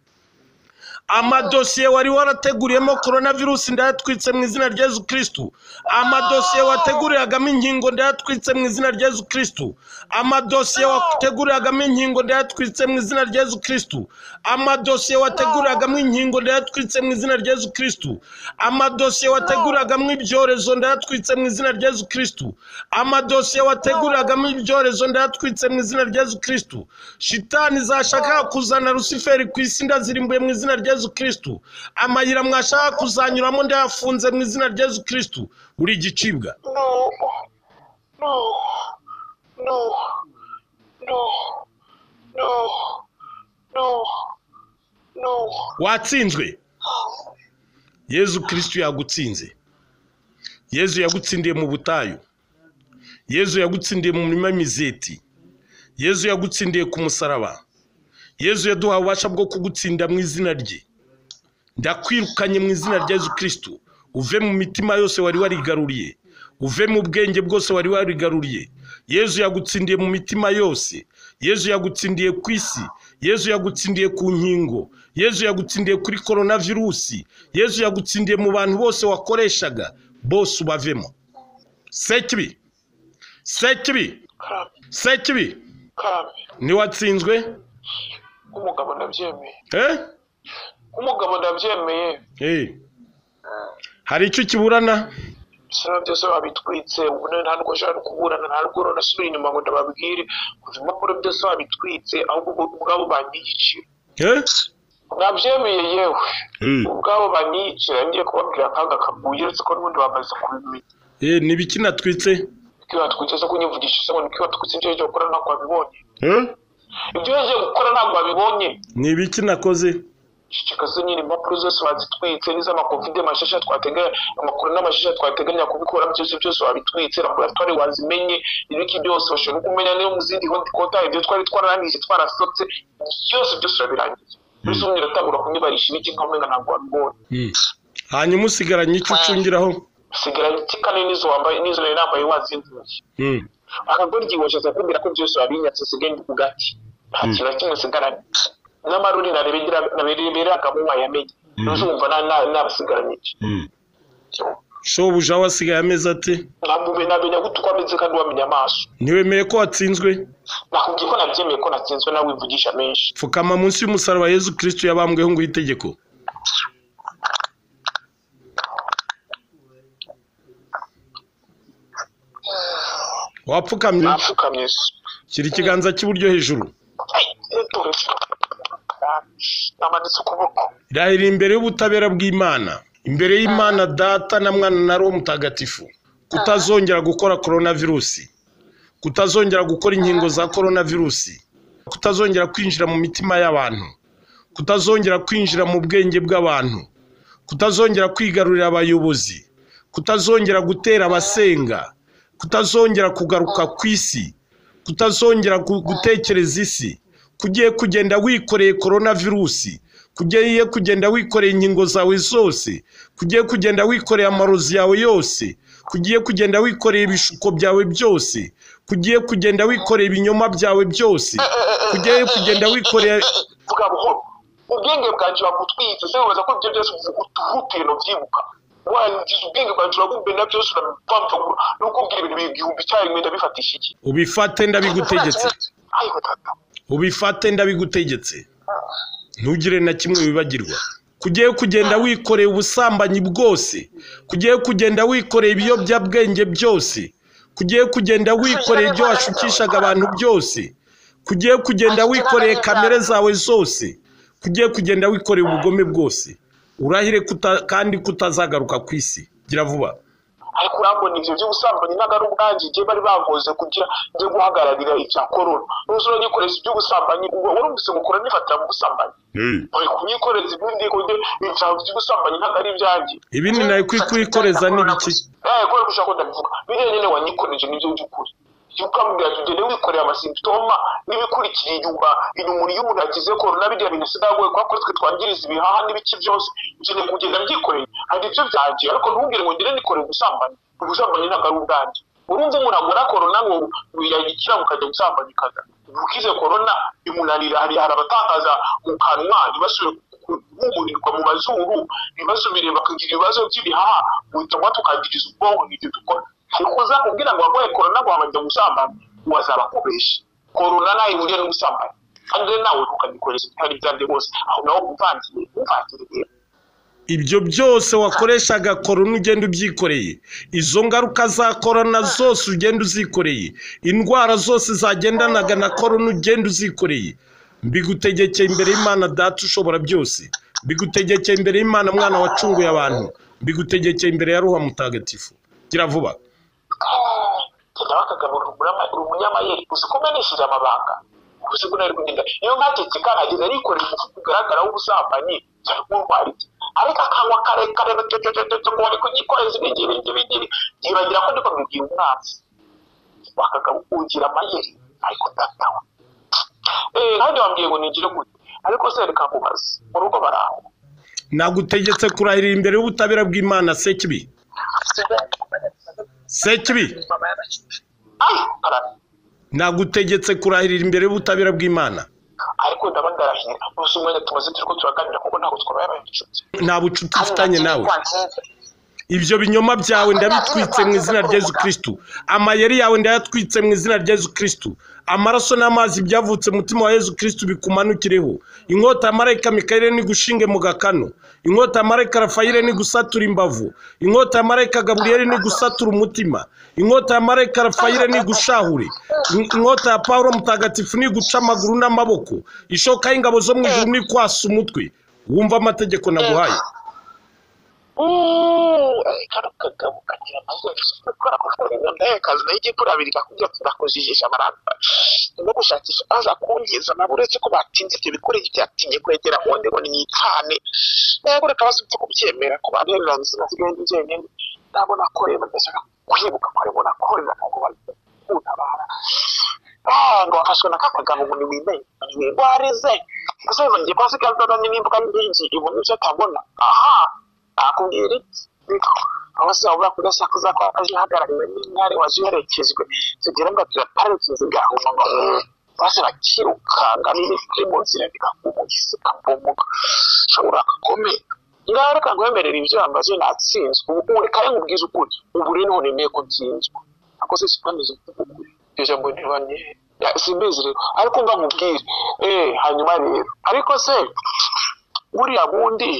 [SPEAKER 1] Amadosiye wari warateguriyemo coronavirus ndayatwitse mu izina rya Yesu Kristu. Amadosiye wateguriyagamo inkingo ndayatwitse mu izina rya Yesu Kristu. Amadosiye wateguriyagamo inkingo ndayatwitse mu izina rya Yesu Kristu. Amadosiye wateguriyagamo inkingo ndayatwitse mu izina rya Yesu Kristu. Amadosiye wateguriyagamo ibyorezo ndayatwitse mu izina rya Yesu Kristu. Amadosiye wateguriyagamo ibyorezo ndayatwitse mu izina rya Yesu Kristu. Shitani zashaka kuzana Rusiferi ku isi ndazirimbuye mu izina rya Yesu Kristu. Amayira mwashaka kuzanyuramo ndayafunze mu izina rya Yesu Kristu. Uri igicibwa. Watsinzwe. Yesu Kristu yagutsinze. Yesu yagutsindiye mu butayu. Yesu yagutsindiye mu murima w'imizeti. Yesu yagutsindiye ku musaraba. Yesu yaduhaye ububasha bwo kugutsinda mu izina rye. Ndakwirukanye mu izina rya Yesu Kristu. Uve mu mitima yose wari warigaruriye. Uve mu bwenge bwose wari warigaruriye. Yesu yagutsindiye mu mitima yose. Yesu yagutsindiye ku isi. Yesu yagutsindiye ku nkingo. Yesu yagutsindiye kuri coronavirus. Yesu yagutsindiye mu bantu bose wakoreshaga. Bose ubavemo. Sekibi. Sekibi. Sekibi. Ni watsinzwe?
[SPEAKER 2] Umugabo ndabyemeye.
[SPEAKER 1] Umugabo
[SPEAKER 2] ndabyemeye.
[SPEAKER 1] Hari icyo kiburana?
[SPEAKER 2] Sina byose babitwitse, ubone nta nubwo nshaka kuburana, nta nubwo nasubira inyuma ngo ndababwire, kuva impapuro byose babitwitse, ahubwo ubwabo banyiyicira. Nabyemeye yewe. Ubwabo banyiyicira, ngiye kubabwira akaga kaguye, uretse ko n'ubundi bamaze kubimenya.
[SPEAKER 1] Ni biki natwitse?
[SPEAKER 2] Ibyo batwitse zo kunyivugisha se ngo niko batwitse ibyo yagiye gukora ntabwo babibonye. Ibyo yagiye gukora ntabwo babibonye.
[SPEAKER 1] Ni biki nakoze?
[SPEAKER 2] Chikaze nyine impapuro zose bazitwitse n'iz'amakovide mashasha twateganya amakuru n'amashasha twateganya kubikora byose babitwitse laboratoire wazimenye ibiki byose bashobora kumenya niyo muzindi konta ibyo twari twararangije twarasotse byose babirangiye. Bise umwira tabura kunyibarisha ibiki nkamenga ntabwo wabibonye.
[SPEAKER 1] Hanyuma usigaranye icyo ucungiraho?
[SPEAKER 2] Usigaranye ikikane nizo wambaye nizo nambaye wazinduye. Akagoryi washaza kumbira ko byose babinyatse sigende kugati. Nta kintu kimwe sigaranye. N'amaruri narebera akamuwa yamenye. Nuzumva nabasigaranye iki.
[SPEAKER 1] Shobuja wasigaye ameze ate?
[SPEAKER 2] Nabenya gutukwa ameze kandi wamenya amaso.
[SPEAKER 1] Ntiwemeye ko watsinzwe?
[SPEAKER 2] Nakubwiye ko nabyemeye ko natsinzwe nawe wivugisha menshi.
[SPEAKER 1] Pfukama munsi y'umusaraba Yesu Kristu yabambweho ngo itegeko. Wapfukamye?
[SPEAKER 2] Napfukamye.
[SPEAKER 1] Kiri ikiganza cy'iburyo hejuru.
[SPEAKER 2] Namanitse ukuboko.
[SPEAKER 1] Irahira imbere y'ubutabera bw'Imana, imbere y'Imana Data na Mwana na Roho Mutagatifu, kutazongera gukora coronavirus, kutazongera gukora inkingo za coronavirus, kutazongera kwinjira mu mitima y'abantu, kutazongera kwinjira mu bwenge bw'abantu, kutazongera kwigarurira abayobozi, kutazongera gutera abasenga, kutazongera kugaruka ku isi, kutazongera gutekereza isi, kugiye kugenda wikoreye coronavirus, kugiye kugenda wikoreye inkingo zawe zose, kugiye kugenda wikoreye amarozi yawe yose, kugiye kugenda wikoreye ibishuko byawe byose, kugiye kugenda wikoreye ibinyoma byawe byose, kugiye kugenda wikoreye
[SPEAKER 2] vuga buhoro ubwenge bwanjye bagutwitse se ubaza ko ibyo byose utuhutuye no byibuka wangize ubwenge bwanjye uragubenda byose urabipamvagura nuko ubwira ibintu igihumbi cyarimwe ndabifatisha iki
[SPEAKER 1] ubifate ndabigutegetse, ubifate ndabigutegetse, ntugire na kimwe wibagirwa. Kugiye kugenda wikoreye ubusambanyi bwose, kugiye kugenda wikoreye ibiyobyabwenge byose, kugiye kugenda wikoreye ibyo washukishaga abantu byose, kugiye kugenda wikoreye kamere zawe zose, kugiye kugenda wikoreye ubugome bwose, urahire kandi kutazagaruka ku isi. Gira vuba.
[SPEAKER 2] ariko urambona ivyo by'ubusambanyi n'agaru ubwanjye je bari bagoze kugira nje guhagararira icya corona n'uzuro nyikoreza iby'ubusambanyi urumvise gukora nifatira mu busambanyi bari kunyikoreza ibindi ko ibintu by'ubusambanyi n'agari byanjye
[SPEAKER 1] ibindi nayo kwikoreza n'ibiki
[SPEAKER 2] ko gushaka ndabivuga biriya nyene wanyikoreje n'ibyo by'ukuri ukambwira tugende wikoreye amasimptoma n'ibikurikiye inyuma y'umuntu agize corona bigira bintu sidagoye kwa twe twangiriza ibihaha n'ibiki byose ugende kugenda byikoreye andi byo byanjye ariko ntubwire ngo ngire nikore ubusambanyi n'agaru ubwanjye urumva umuntu agora corona ngo yagikira mukajya gusambanya kaza ukize corona imunanira hari abatangaza mu kanwa ntibasubire kumurirwa mu mazuru ntibasubire bakagira ibibazo by'ibihaha muhitamo tukagiriza ubwonko n'ibyo dukora ariko uza kubwira ngo wagoye corona ngo wabanje gusambana wazaba kubesha corona nayo ihuriye no gusambana kandi nawe ukagikoresha bitari byande bose aho naho umvangiye
[SPEAKER 1] ibyo byose wakoreshaga corona ugenda ubyikoreye, izo ngaruka za corona zose ugenda uzikoreye, indwara zose zagendanaga na corona ugenda uzikoreye, mbigutegekeye imbere y'Imana Data ushobora byose, mbigutegekeye imbere y'Imana Mwana wacunguye abantu, mbigutegekeye imbere ya Roho Mutagatifu. Gira vuba.
[SPEAKER 2] Ndabakagabura umunyamayeri uzikomeneshije amabanga ubuziko nari kugenda iyo nkatetse kanageze arikorera umufuka ugaragara w'ubusambanyi cyangwa ariko akanwa karekare ngo ari kunyikoreza ibigiri yibagira ko ndiko mbibwiye umwanzi wakagabugira amayeri ariko ndatawa kandi wambwiye ngo nigire gute ariko se reka kubaza mu rugo baraho
[SPEAKER 1] nagutegetse kurahirira imbere y'ubutabera bw'Imana Sekibi nagutegetse kurahirira imbere y'ubutabera bw'Imana
[SPEAKER 2] ariko ndabandarahira ubuso umwanya tumaze turiko turaganira kuko ntabwo twabaye inshuti
[SPEAKER 1] nta bucuti ufitanye nawe ibyo binyoma byawe ndabitwitse mu izina rya Yesu Kristu, amayeri yawe ndayatwitse mu izina rya Yesu Kristu, amaraso n'amazi byavutse mutima wa Yesu Kristu bikumanukireho, inkota ya marayika Mikayeli ni gushinge mu gakano, inkota ya marayika Rafayeli ni gusatura imbavu, inkota ya marayika Gaburiyeli ni gusatura umutima, inkota ya marayika Rafayeli ni gushahure, inkota ya Paulo mutagatifu ni guca amaguru n'amaboko, ishoka y'ingabo zo mu ijuru ni kwasa umutwe. Wumva amategeko naguhaye.
[SPEAKER 2] Kagabo kagira amazuru gukora kazi n'iki kurabiri kakujya kudakujijisha amaramba no gushakisha aza kungiza naburetse ko batinze ibyo bikore byatinye kwegera monde ngo ni cyane nagore kabasubitse kubyemera ko babirangiza n'igende cyane ndabona ko reba ndashaka kwibuka ko reba nakorera ko utabara ngo afashwe na Kagabo ngo ni wimenye warize gusa ngiye kwasika ndabanye n'imbuga y'ingi ibone cyo tabona akubwira abasa ubura kudasakuza ko ahagarariwe n'intare waziherekezwe tugira ngo turaparekize gahuma ngo base bakirukanga n'ibiri mu nzira bikakugisa bomboka shobora kome ngara kagwemerera ibyo ambaje natsinzwe ubu reka nkubwiza ukuri ubu rero none neko nsinzwe akose sikwanize ukuri byo ngo ntibanye simbizire ariko mba nkubwire hanyuma rero ariko se buriya bundi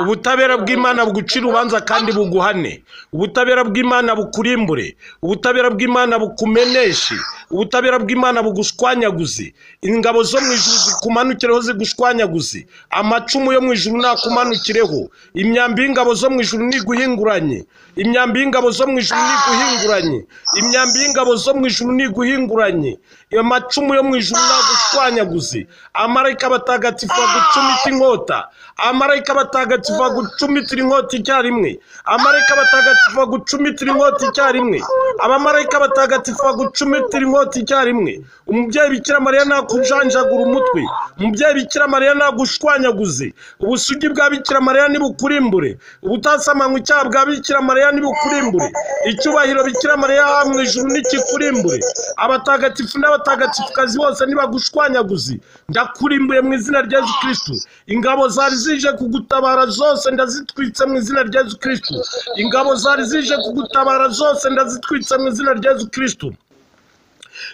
[SPEAKER 2] ubutabera bw'Imana bugucira urubanza kandi buguhane, ubutabera bw'Imana bukurimbure, ubutabera bw'Imana bukumeneshe, ubutabera bw'Imana bugushwanyaguze, ingabo zo mu ijuru zikumanukireho zigushwanyaguze, amacumu yo mu ijuru nakumanukireho, imyambi y'ingabo zo mu ijuru niguhinguranye, imyambi y'ingabo zo mu ijuru niguhinguranye, imyambi y'ingabo zo mu ijuru niguhinguranye, amacumu yo mu ijuru nagushwanyaguze, amarayika batagatifu bagucumita inkota, amarayika batagatifu bagucumitira inkota icyarimwe, amarayika batagatifu bagucumitira inkota icyarimwe,
[SPEAKER 1] abamarayika batagatifu bagucumitira inkota icyarimwe, umubyeyi Bikira Mariya nakujanjagura umutwe, umubyeyi Bikira Mariya nagushwanyaguze, ubusugi bwa Bikira Mariya nibukurimbure, ubutasamanywa icyaha bwa Bikira Mariya nibukurimbure, icyubahiro Bikira Mariya yahawe mu ijuru nikikurimbure, abatagatifu n'abatagatifukazi bose nibagushwanyaguze, ndakurimbuye mu izina rya Yesu Kristo. Ingabo zari zije kugutabara zose ndazitwitse mu izina rya Yesu Kristo. Ingabo zari zije kugutabara zose ndazitwitse mu izina rya Yesu Kristo.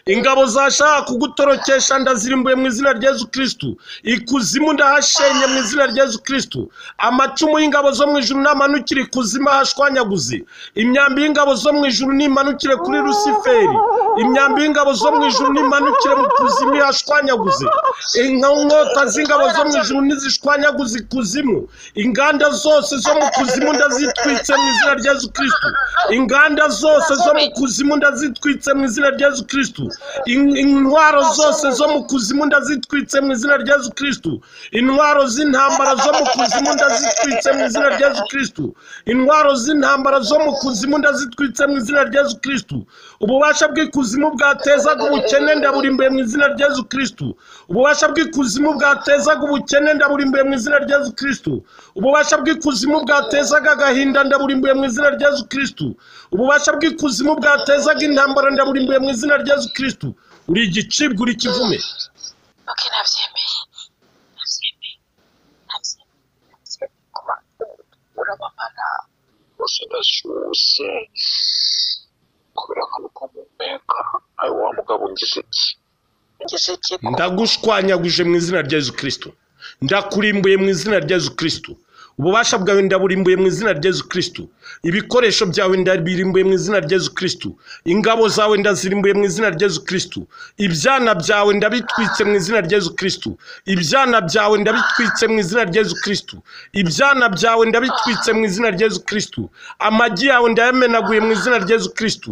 [SPEAKER 1] Ingabo zashaka kugutorokesha ndazirimbuye mu izina rya Yesu Kristo. Ikuzimu ndahashenye mu izina rya Yesu Kristo. Amacumu y'ingabo zo mu ijuru namanukire ikuzimu ahashwanyaguze. Imyambi y'ingabo zo mu ijuru nimanukire kuri Lusiferi. Imyambi y'ingabo zo mu ijuru nimanukire mu kuzimu ihashwanyaguze. Inkota z'ingabo zo mu ijuru nizishwanyaguze ikuzimu. Inganda zose zo mu kuzimu ndazitwitse mu izina rya Yesu Kristo. Inganda zose zo mu kuzimu ndazitwitse mu izina rya Yesu Kristo. Intwaro zose zo mu kuzimu ndazitwitse mu izina rya Yesu Kristo. Intwaro z'intambara zo mu kuzimu ndazitwitse mu izina rya Yesu Kristo. Intwaro z'intambara zo mu kuzimu ndazitwitse mu izina rya Yesu Kristo. Ububasha bw'ikuzimu bwatezaga ubukene ndaburimbuye mu izina rya Yesu Kristo. Ububasha bw'ikuzimu bwatezaga ubukene ndaburimbuye mu izina rya Yesu Kristo. Ububasha bw'ikuzimu bwatezaga agahinda ndaburimbuye mu izina rya Yesu Kristo. Ububasha bw'ikuzimu bwatezaga intambara ndaburimbuye mu izina rya Yesu Kristo. Uri igicibwa uri kivume.
[SPEAKER 4] Okay, nabyemeye. Urababara bose ndashyushye kubera ko mumeka ayo wa mugabo ngize iki
[SPEAKER 1] ndagushwanyaguje mu izina rya Yesu Kristo. Ndakurimbuye mu izina rya Yesu Kristo. Ububasha bwawe ndaburimbuye mu izina rya Yesu Kristo. Ibikoresho byawe ndabirimbuye mu izina rya Yesu Kristo. Ingabo zawe ndazirimbuye mu izina rya Yesu Kristo. Ibyana byawe ndabitwitse mu izina rya Yesu Kristo. Ibyana byawe ndabitwitse mu izina rya Yesu Kristo. Ibyana byawe ndabitwitse mu izina rya Yesu Kristo. Amagi yawe ndayamenaguye mu izina rya Yesu Kristo.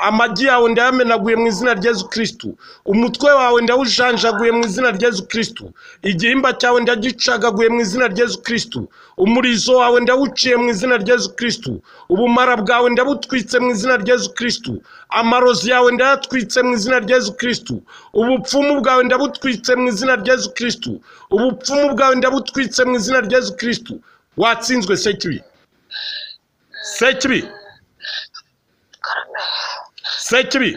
[SPEAKER 1] Amagi yawe ndayamenaguye mu izina rya Yesu Kristo. Umutwe wawe ndawujanjaguye mu izina rya Yesu Kristo. Igihimba cyawe ndagicagaguye mu izina rya Yesu Kristo. Umurizo wawe ndawuciye mu izina rya Yesu Kristo. Ubumara bwawe ndabutwitse mu izina rya Yesu Kristo. Amarozi yawe ndayatwitse mu izina rya Yesu Kristo. Ubupfumu bwawe ndabutwitse mu izina rya Yesu Kristo. Ubupfumu bwawe ndabutwitse mu izina rya Yesu Kristo. Watsinzwe Sekibi. Sekibi. Sekibi.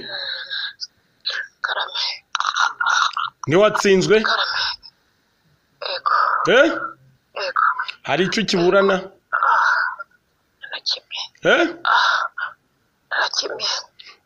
[SPEAKER 1] Ni watsinzwe?
[SPEAKER 4] Ego.
[SPEAKER 1] Hari icyo kiburana?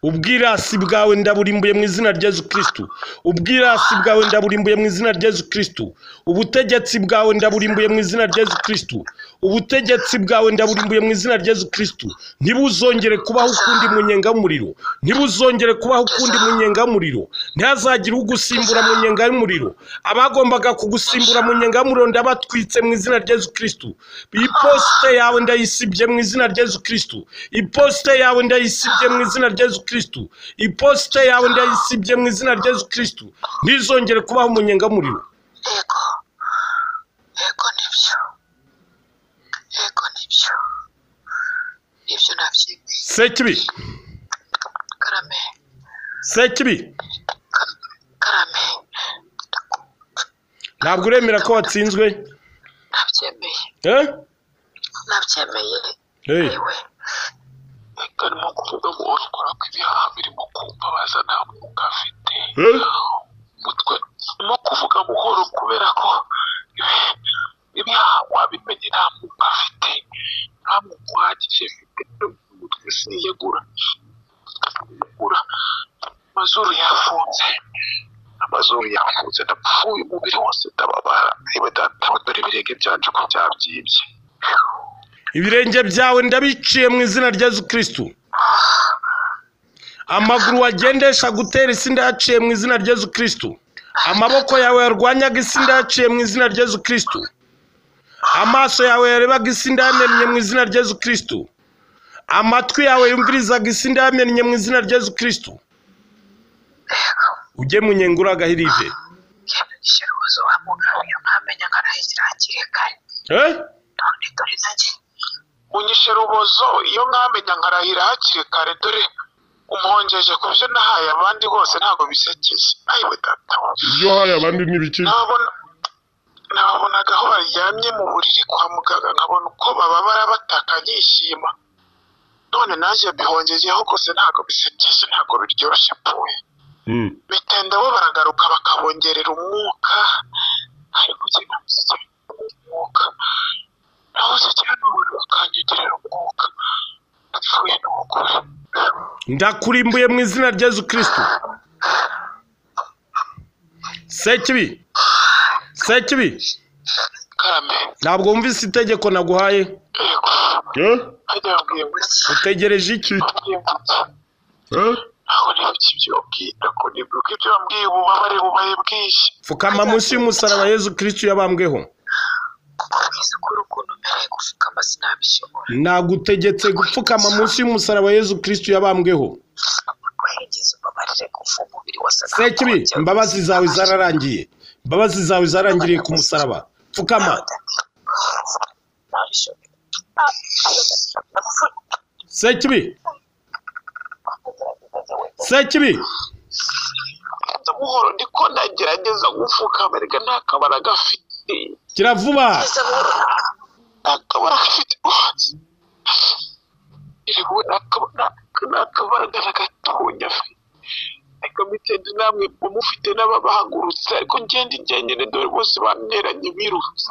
[SPEAKER 1] Ubwirasi bwawe ndaburimbuye mu izina rya Yesu Kristo. Ubwirasi bwawe ndaburimbuye mu izina rya Yesu Kristo. Ubutegetsi bwawe ndaburimbuye mu izina rya Yesu Kristo. Ubutegetsi bwawe ndaburimbuye mu izina rya Yesu Kristo. Ntibuzongere kubaho ukundi mu nyengamuriro. Ntibuzongere kubaho ukundi mu nyengamuriro. Ntihazagire ugusimbura mu nyengamuriro. Abagombaga kugusimbura mu nyengamuriro ndabatwitse mu izina rya Yesu Kristo. Iposite yawe ndayisibye mu izina rya Yesu Kristo. Iposite yawe ndayisibye mu izina rya Yesu Kristo. Iposite yawe ndayisibye mu izina rya Yesu Kristo. Ntizongere kubaho mu nyengamuriro.
[SPEAKER 4] Ego nibyo. Ego nibyo. Nibyo nabyemeye.
[SPEAKER 1] Sekibi.
[SPEAKER 4] Karame.
[SPEAKER 1] Sekibi.
[SPEAKER 4] Karame.
[SPEAKER 1] Ntabwo uremera ko watsinzwe?
[SPEAKER 4] Nabyemeye. Nabyemeye.
[SPEAKER 1] Yewe.
[SPEAKER 4] Karimo kuvuga ngo ukora ko ibihaha birimo kumbabaza nta mwuka afite. Umutwe urimo kuvuga buhoro kubera ko ibihaha wabimenye nta mwuka afite. Nta mwuka uhagije afite. Umutwe siniyegura. Amazuru yafunze. Ndapfuye umubiri wose ndababara. Niba dore ibirenge byanje ko byabyibye.
[SPEAKER 1] Ibirenge byawe ndabiciye mu izina rya Yesu Kristo. Amaguru wagendesha gutera isi ndayaciye mu izina rya Yesu Kristo. Amaboko yawe yarwanyaga isi ndayaciye mu izina rya Yesu Kristo. Amaso yawe yarebaga isi ndayamennye mu izina rya Yesu Kristo. Amatwi yawe yumvirizaga isi ndayamennye mu izina rya Yesu Kristo. Ujye mu nyengura agahirive.
[SPEAKER 4] Shiruzo wa mugabo yamenya nkarahira hakirekaye. Dore nanjye. Unyishe rubozo iyo nkamenya nkarahira hakiri kare dore umongeje ku byo nahaye abandi bose ntabwo bisekeje ayiwe data
[SPEAKER 3] ibyo wahaye abandi n'ibiki
[SPEAKER 4] nababonaga aho baryamye mu buriri kwa muganga nkabona uko bababara bataka yishima none nanjye bihongejeho rwose ntabwo bisekeje ntabwo biryoshye puwe bitenda bo baragaruka bakabongerera umwuka ariko ugenda umwuka naho se cyane ubundi bakanyongerera umwuka napfuye n'umugore
[SPEAKER 1] ndakurimbuye mu izina rya Yesu Kristo. Sekibi
[SPEAKER 4] karame
[SPEAKER 1] ntabwo wumvise itegeko naguhaye? Utegereje iki?
[SPEAKER 4] aho niba ikibyobwira ko nibuka ibyo wambwiye ububabare bubaye bwinshi.
[SPEAKER 1] Pfukama munsi y'umusaraba Yesu Kristo yabambweho. Nagutegetse gupfukama munsi y'umusaraba Yesu Kristo yabambweho. Sekibi, imbabazi zawe zararangiye. Imbabazi zawe zarangiriye ku musaraba. Pfukama. Sekibi.
[SPEAKER 4] Ndamuhoro ndiko ndagerageza gupfukama ariko nta kabara gafite.
[SPEAKER 1] Kiravuba.
[SPEAKER 4] Akabara gafite. Iriwe akabara gatonya afite. Ariko mitende namwe mufite n'ababahagurutse ariko ngende dore bose baneranye birutse.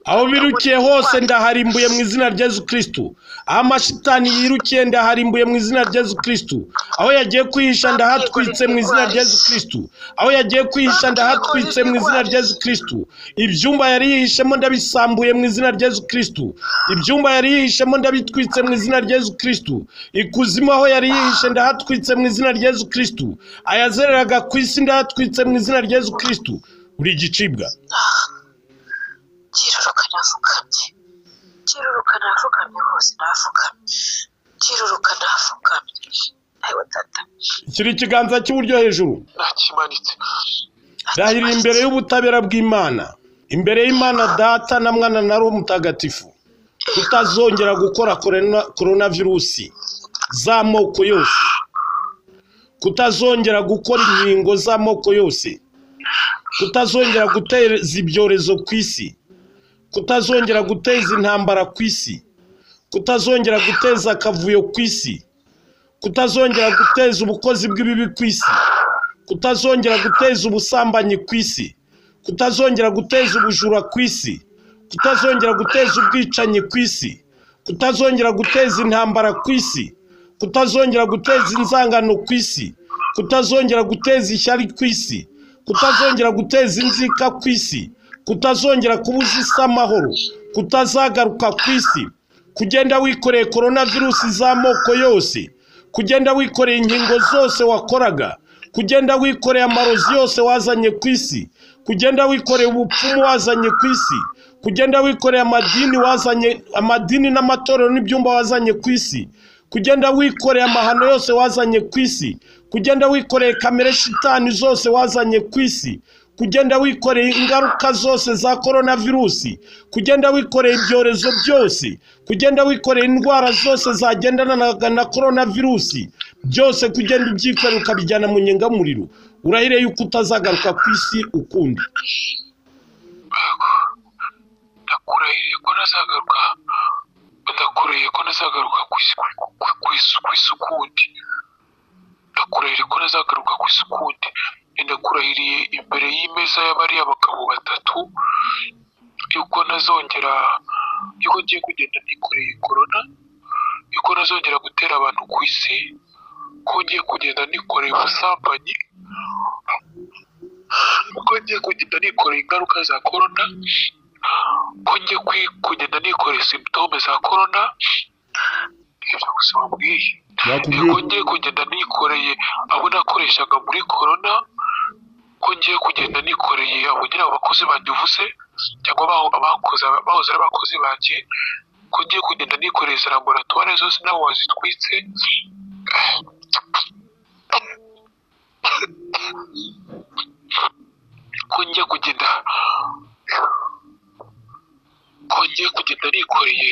[SPEAKER 1] Aho birukiye hose ndaharimbuye mu izina rya Yesu Kristo. Aho amashitani yirukiye ndaharimbuye mu izina rya Yesu Kristo. Aho yagiye kwihisha ndahatwitse mu izina rya Yesu Kristo. Aho yagiye kwihisha ndahatwitse mu izina rya Yesu Kristo. Ibyumba yari yihishemo ndabisambuye mu izina rya Yesu Kristo. Ibyumba yari yihishemo ndabitwitse mu izina rya Yesu Kristo. Ikuzimu aho yari yihishe ndahatwitse mu izina rya Yesu Kristo. Ayazereraga ku isi ndahatwitse mu izina rya Yesu Kristo. Uri igicibwa.
[SPEAKER 5] Kiruruka nafukamye hose nafukamye. Kiruruka nafukamye. Ayiwa tata.
[SPEAKER 1] Kiri ikiganza cy'iburyo hejuru.
[SPEAKER 4] Nakimanitse.
[SPEAKER 1] Ndahirira imbere y'ubutabera bw'Imana. Imbere y'Imana Data na Mwana na Roho Mutagatifu. Kutazongera gukora coronavirusi z'amoko yose. Kutazongera gukora inkingo z'amoko yose. Kutazongera guteza ibyorezo ku isi. Kutazongera guteza intambara ku isi. Kutazongera guteza akavuyo ku isi. Kutazongera guteza ubukozi bw'ibibi ku isi. Kutazongera guteza ubusambanyi ku isi. Kutazongera guteza ubujura ku isi. Kutazongera guteza ubwicanyi ku isi. Kutazongera guteza intambara ku isi. Kutazongera guteza inzangano ku isi. Kutazongera guteza ishyari ku isi. Kutazongera guteza inzika ku isi. Kutazongera kubuza isi amahoro. Kutazagaruka ku isi. Kugenda wikoreye coronavirusi z'amoko yose. Kugenda wikoreye inkingo zose wakoraga. Kugenda wikoreye amarozi yose wazanye ku isi. Kugenda wikoreye ubupfumu wazanye ku isi. Kugenda wikoreye amadini n'amatorero n'ibyumba wazanye ku isi. Kugenda wikoreye amahano yose wazanye ku isi. Kugenda wikoreye kamere shitani zose wazanye ku isi. Kugenda wikoreye ingaruka zose za coronavirusi. Kugenda wikoreye ibyorezo byose. Kugenda wikoreye indwara zose zagendana na coronavirusi. Byose kugenda ubyikorera ukabijyana mu nyengamuriro. Urahire yuko utazagaruka ku isi ukundi.
[SPEAKER 4] Ndakurahiriye ko nazagaruka. Ndakurahiriye ko nazagaruka ku isi ukundi. Ndakurahiriye ko nazagaruka ku isi ukundi. Ndakurahiriye imbere y'imeza y'abariya abagabo batatu yuko nazongera yuko ngiye kugenda nikoreye corona, yuko nazongera gutera abantu ku isi, ko ngiye kugenda nikoreye ubusambanyi, ko ngiye kugenda nikoreye ingaruka za corona, ko ngiye kugenda nikoreye symptome za corona. Ibyo gusa wambwiye yuko ngiye kugenda nikoreye abo nakoreshaga muri corona, ko ngiye kugenda nikoreye abo nyine abakozi bandivuze cyangwa bahoze ari abakozi banjye, ko ngiye kugenda nikoreye za laboratoire zose nabo wazitwitse, ko ngiye kugenda nikoreye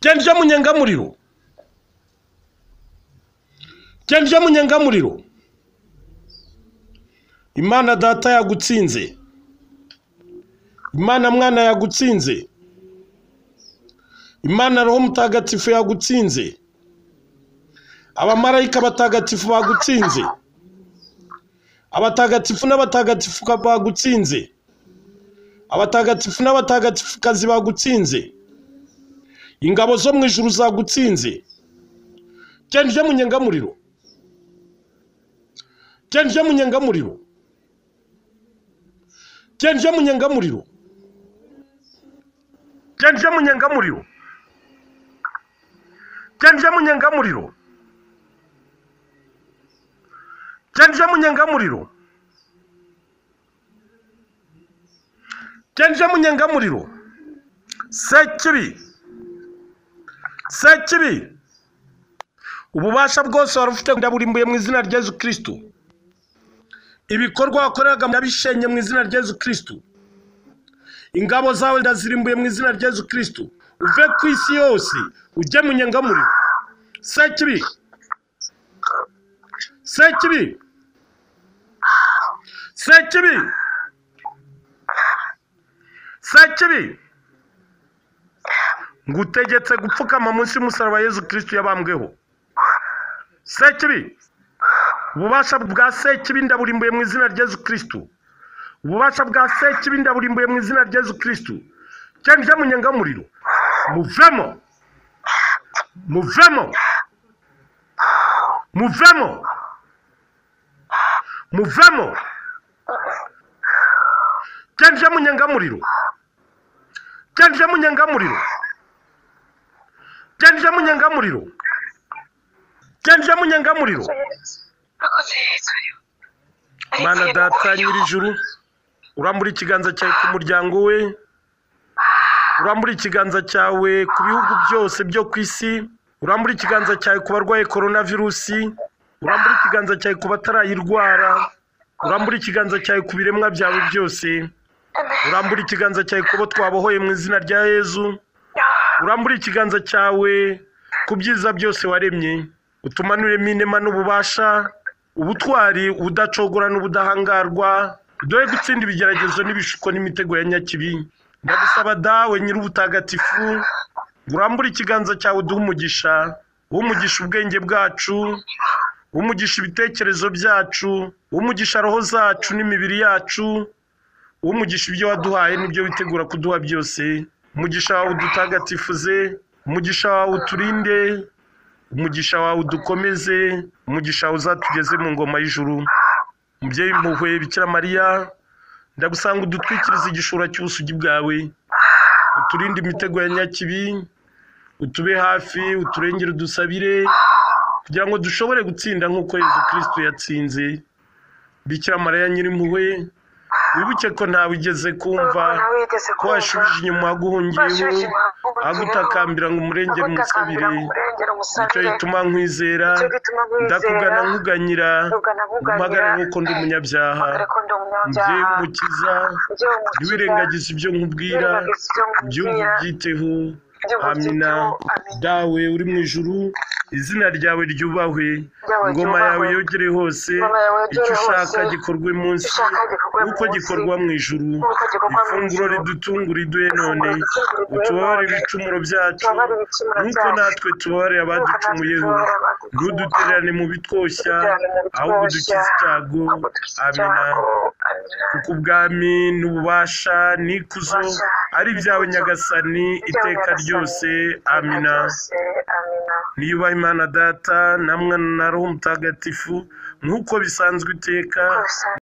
[SPEAKER 1] Genje munyengamuriro. Genje munyengamuriro. Imana data yagutsinze. Imana mwana yagutsinze. Imana roho mutagatifu yagutsinze. Abamarayika batagatifu bagutsinze. Abatagatifu n'abatagatifu bagutsinze. Abatagatifu n'abatagatifu kazi bagutsinze. Ingabo zo mu ijuru zagutsinze. Genje munyengamuriro. Genje munyengamuriro. Genje munyengamuriro. Genje munyengamuriro. Genje munyengamuriro. Genje munyengamuriro. Genje munyengamuriro. Sekibi. Sekibi. Ububasha bwose warufite ndaburimbuye mu izina rya Yesu Kristu. Ibikorwa wakoreraga ndabishenye mu izina rya Yesu Kristu. Ingabo zawe ndazirimbuye mu izina rya Yesu Kristu. Uve ku isi yose ujye munyengamuriro. Sekibi. Sekibi. Sekibi. Sekibi. Ngutegetse gupfukama munsi y'umusaraba Yesu Kristu yabambweho. Sekibi. Ububasha bwa sekibi ndaburimbuye mu izina rya Yesu Kristu. Ububasha bwa sekibi ndaburimbuye mu izina rya Yesu Kristu. Genje munyengamuriro. Muvemo. Muvemo. Muvemo. Muvemo. Genje munyengamuriro. Genje munyengamuriro. Genje munyengamuriro. Genje munyengamuriro. Mana data nyir'ijuru, urambura ikiganza cyawe ku muryango we, urambura ikiganza cyawe ku bihugu byose byo ku isi, urambura ikiganza cyawe ku barwaye coronavirusi, urambura ikiganza cyawe ku batarayirwara, urambura ikiganza cyawe ku biremwa byawe byose, urambura ikiganza cyawe ku bo twabohoye mu izina rya Yesu, urambura ikiganza cyawe ku byiza byose waremye, utumanuremo inema n'ububasha, ubutwari, ubudacogora n'ubudahangarwa, udoye gutsinda ibigeragezo n'ibishuko n'imitego ya nyakibi. Ndagusaba dawe nyir'ubutagatifu, urambura ikiganza cyawe duha umugisha, umugisha ubwenge bwacu, umugisha ibitekerezo byacu, umugisha roho zacu n'imibiri yacu, umugisha ibyo waduhaye n'ibyo witegura kuduha byose, umugisha wawe udutagatifuze, umugisha wawe uturinde, umugisha wawe udukomeze, umugisha wawe uzatugeze mu ngoma y'ijuru. Mubyeyi mpuhwe Bikira Mariya, ndagusanga udutwikirize igishura cy'ubusugi bwawe, uturinde imitego ya nyakibi, utube hafi, uturengere udusabire, kugira ngo dushobore gutsinda nk'uko Yesu Kristo yatsinze. Bikira Mariya nyir'impuhwe, wibuke ko ntawe ugeze kumva ko washubije inyuma waguhungiyeho, agutakambira ngo umurengere umusabire. Nicyo gituma nkwizera, ndakugana nkuganyira, umpagare nk'uko ndi umunyabyaha. Mubyeyi umukiza, ntiwirengagize ibyo nkubwira, byumve ubyiteho. Amina. Dawe uri mu ijuru, izina ryawe ryubahwe, ingoma yawe yogere hose, icyo ushaka gikorwe munsi uko gikorwa mu ijuru. Ifunguro ridutungura iduhe none, utubabarire ibicumuro byacu nk'uko natwe tubabarira abaducumuyeho, ntudutererane mu bitwoshya, ahubwo udukize icyago. Amina. Kuko ubwami n'ububasha n'ikuzo ari ibyawe Nyagasani iteka ryose. Amina. Niyubahe Imana Data na Mwana na Roho Mutagatifu nk'uko bisanzwe iteka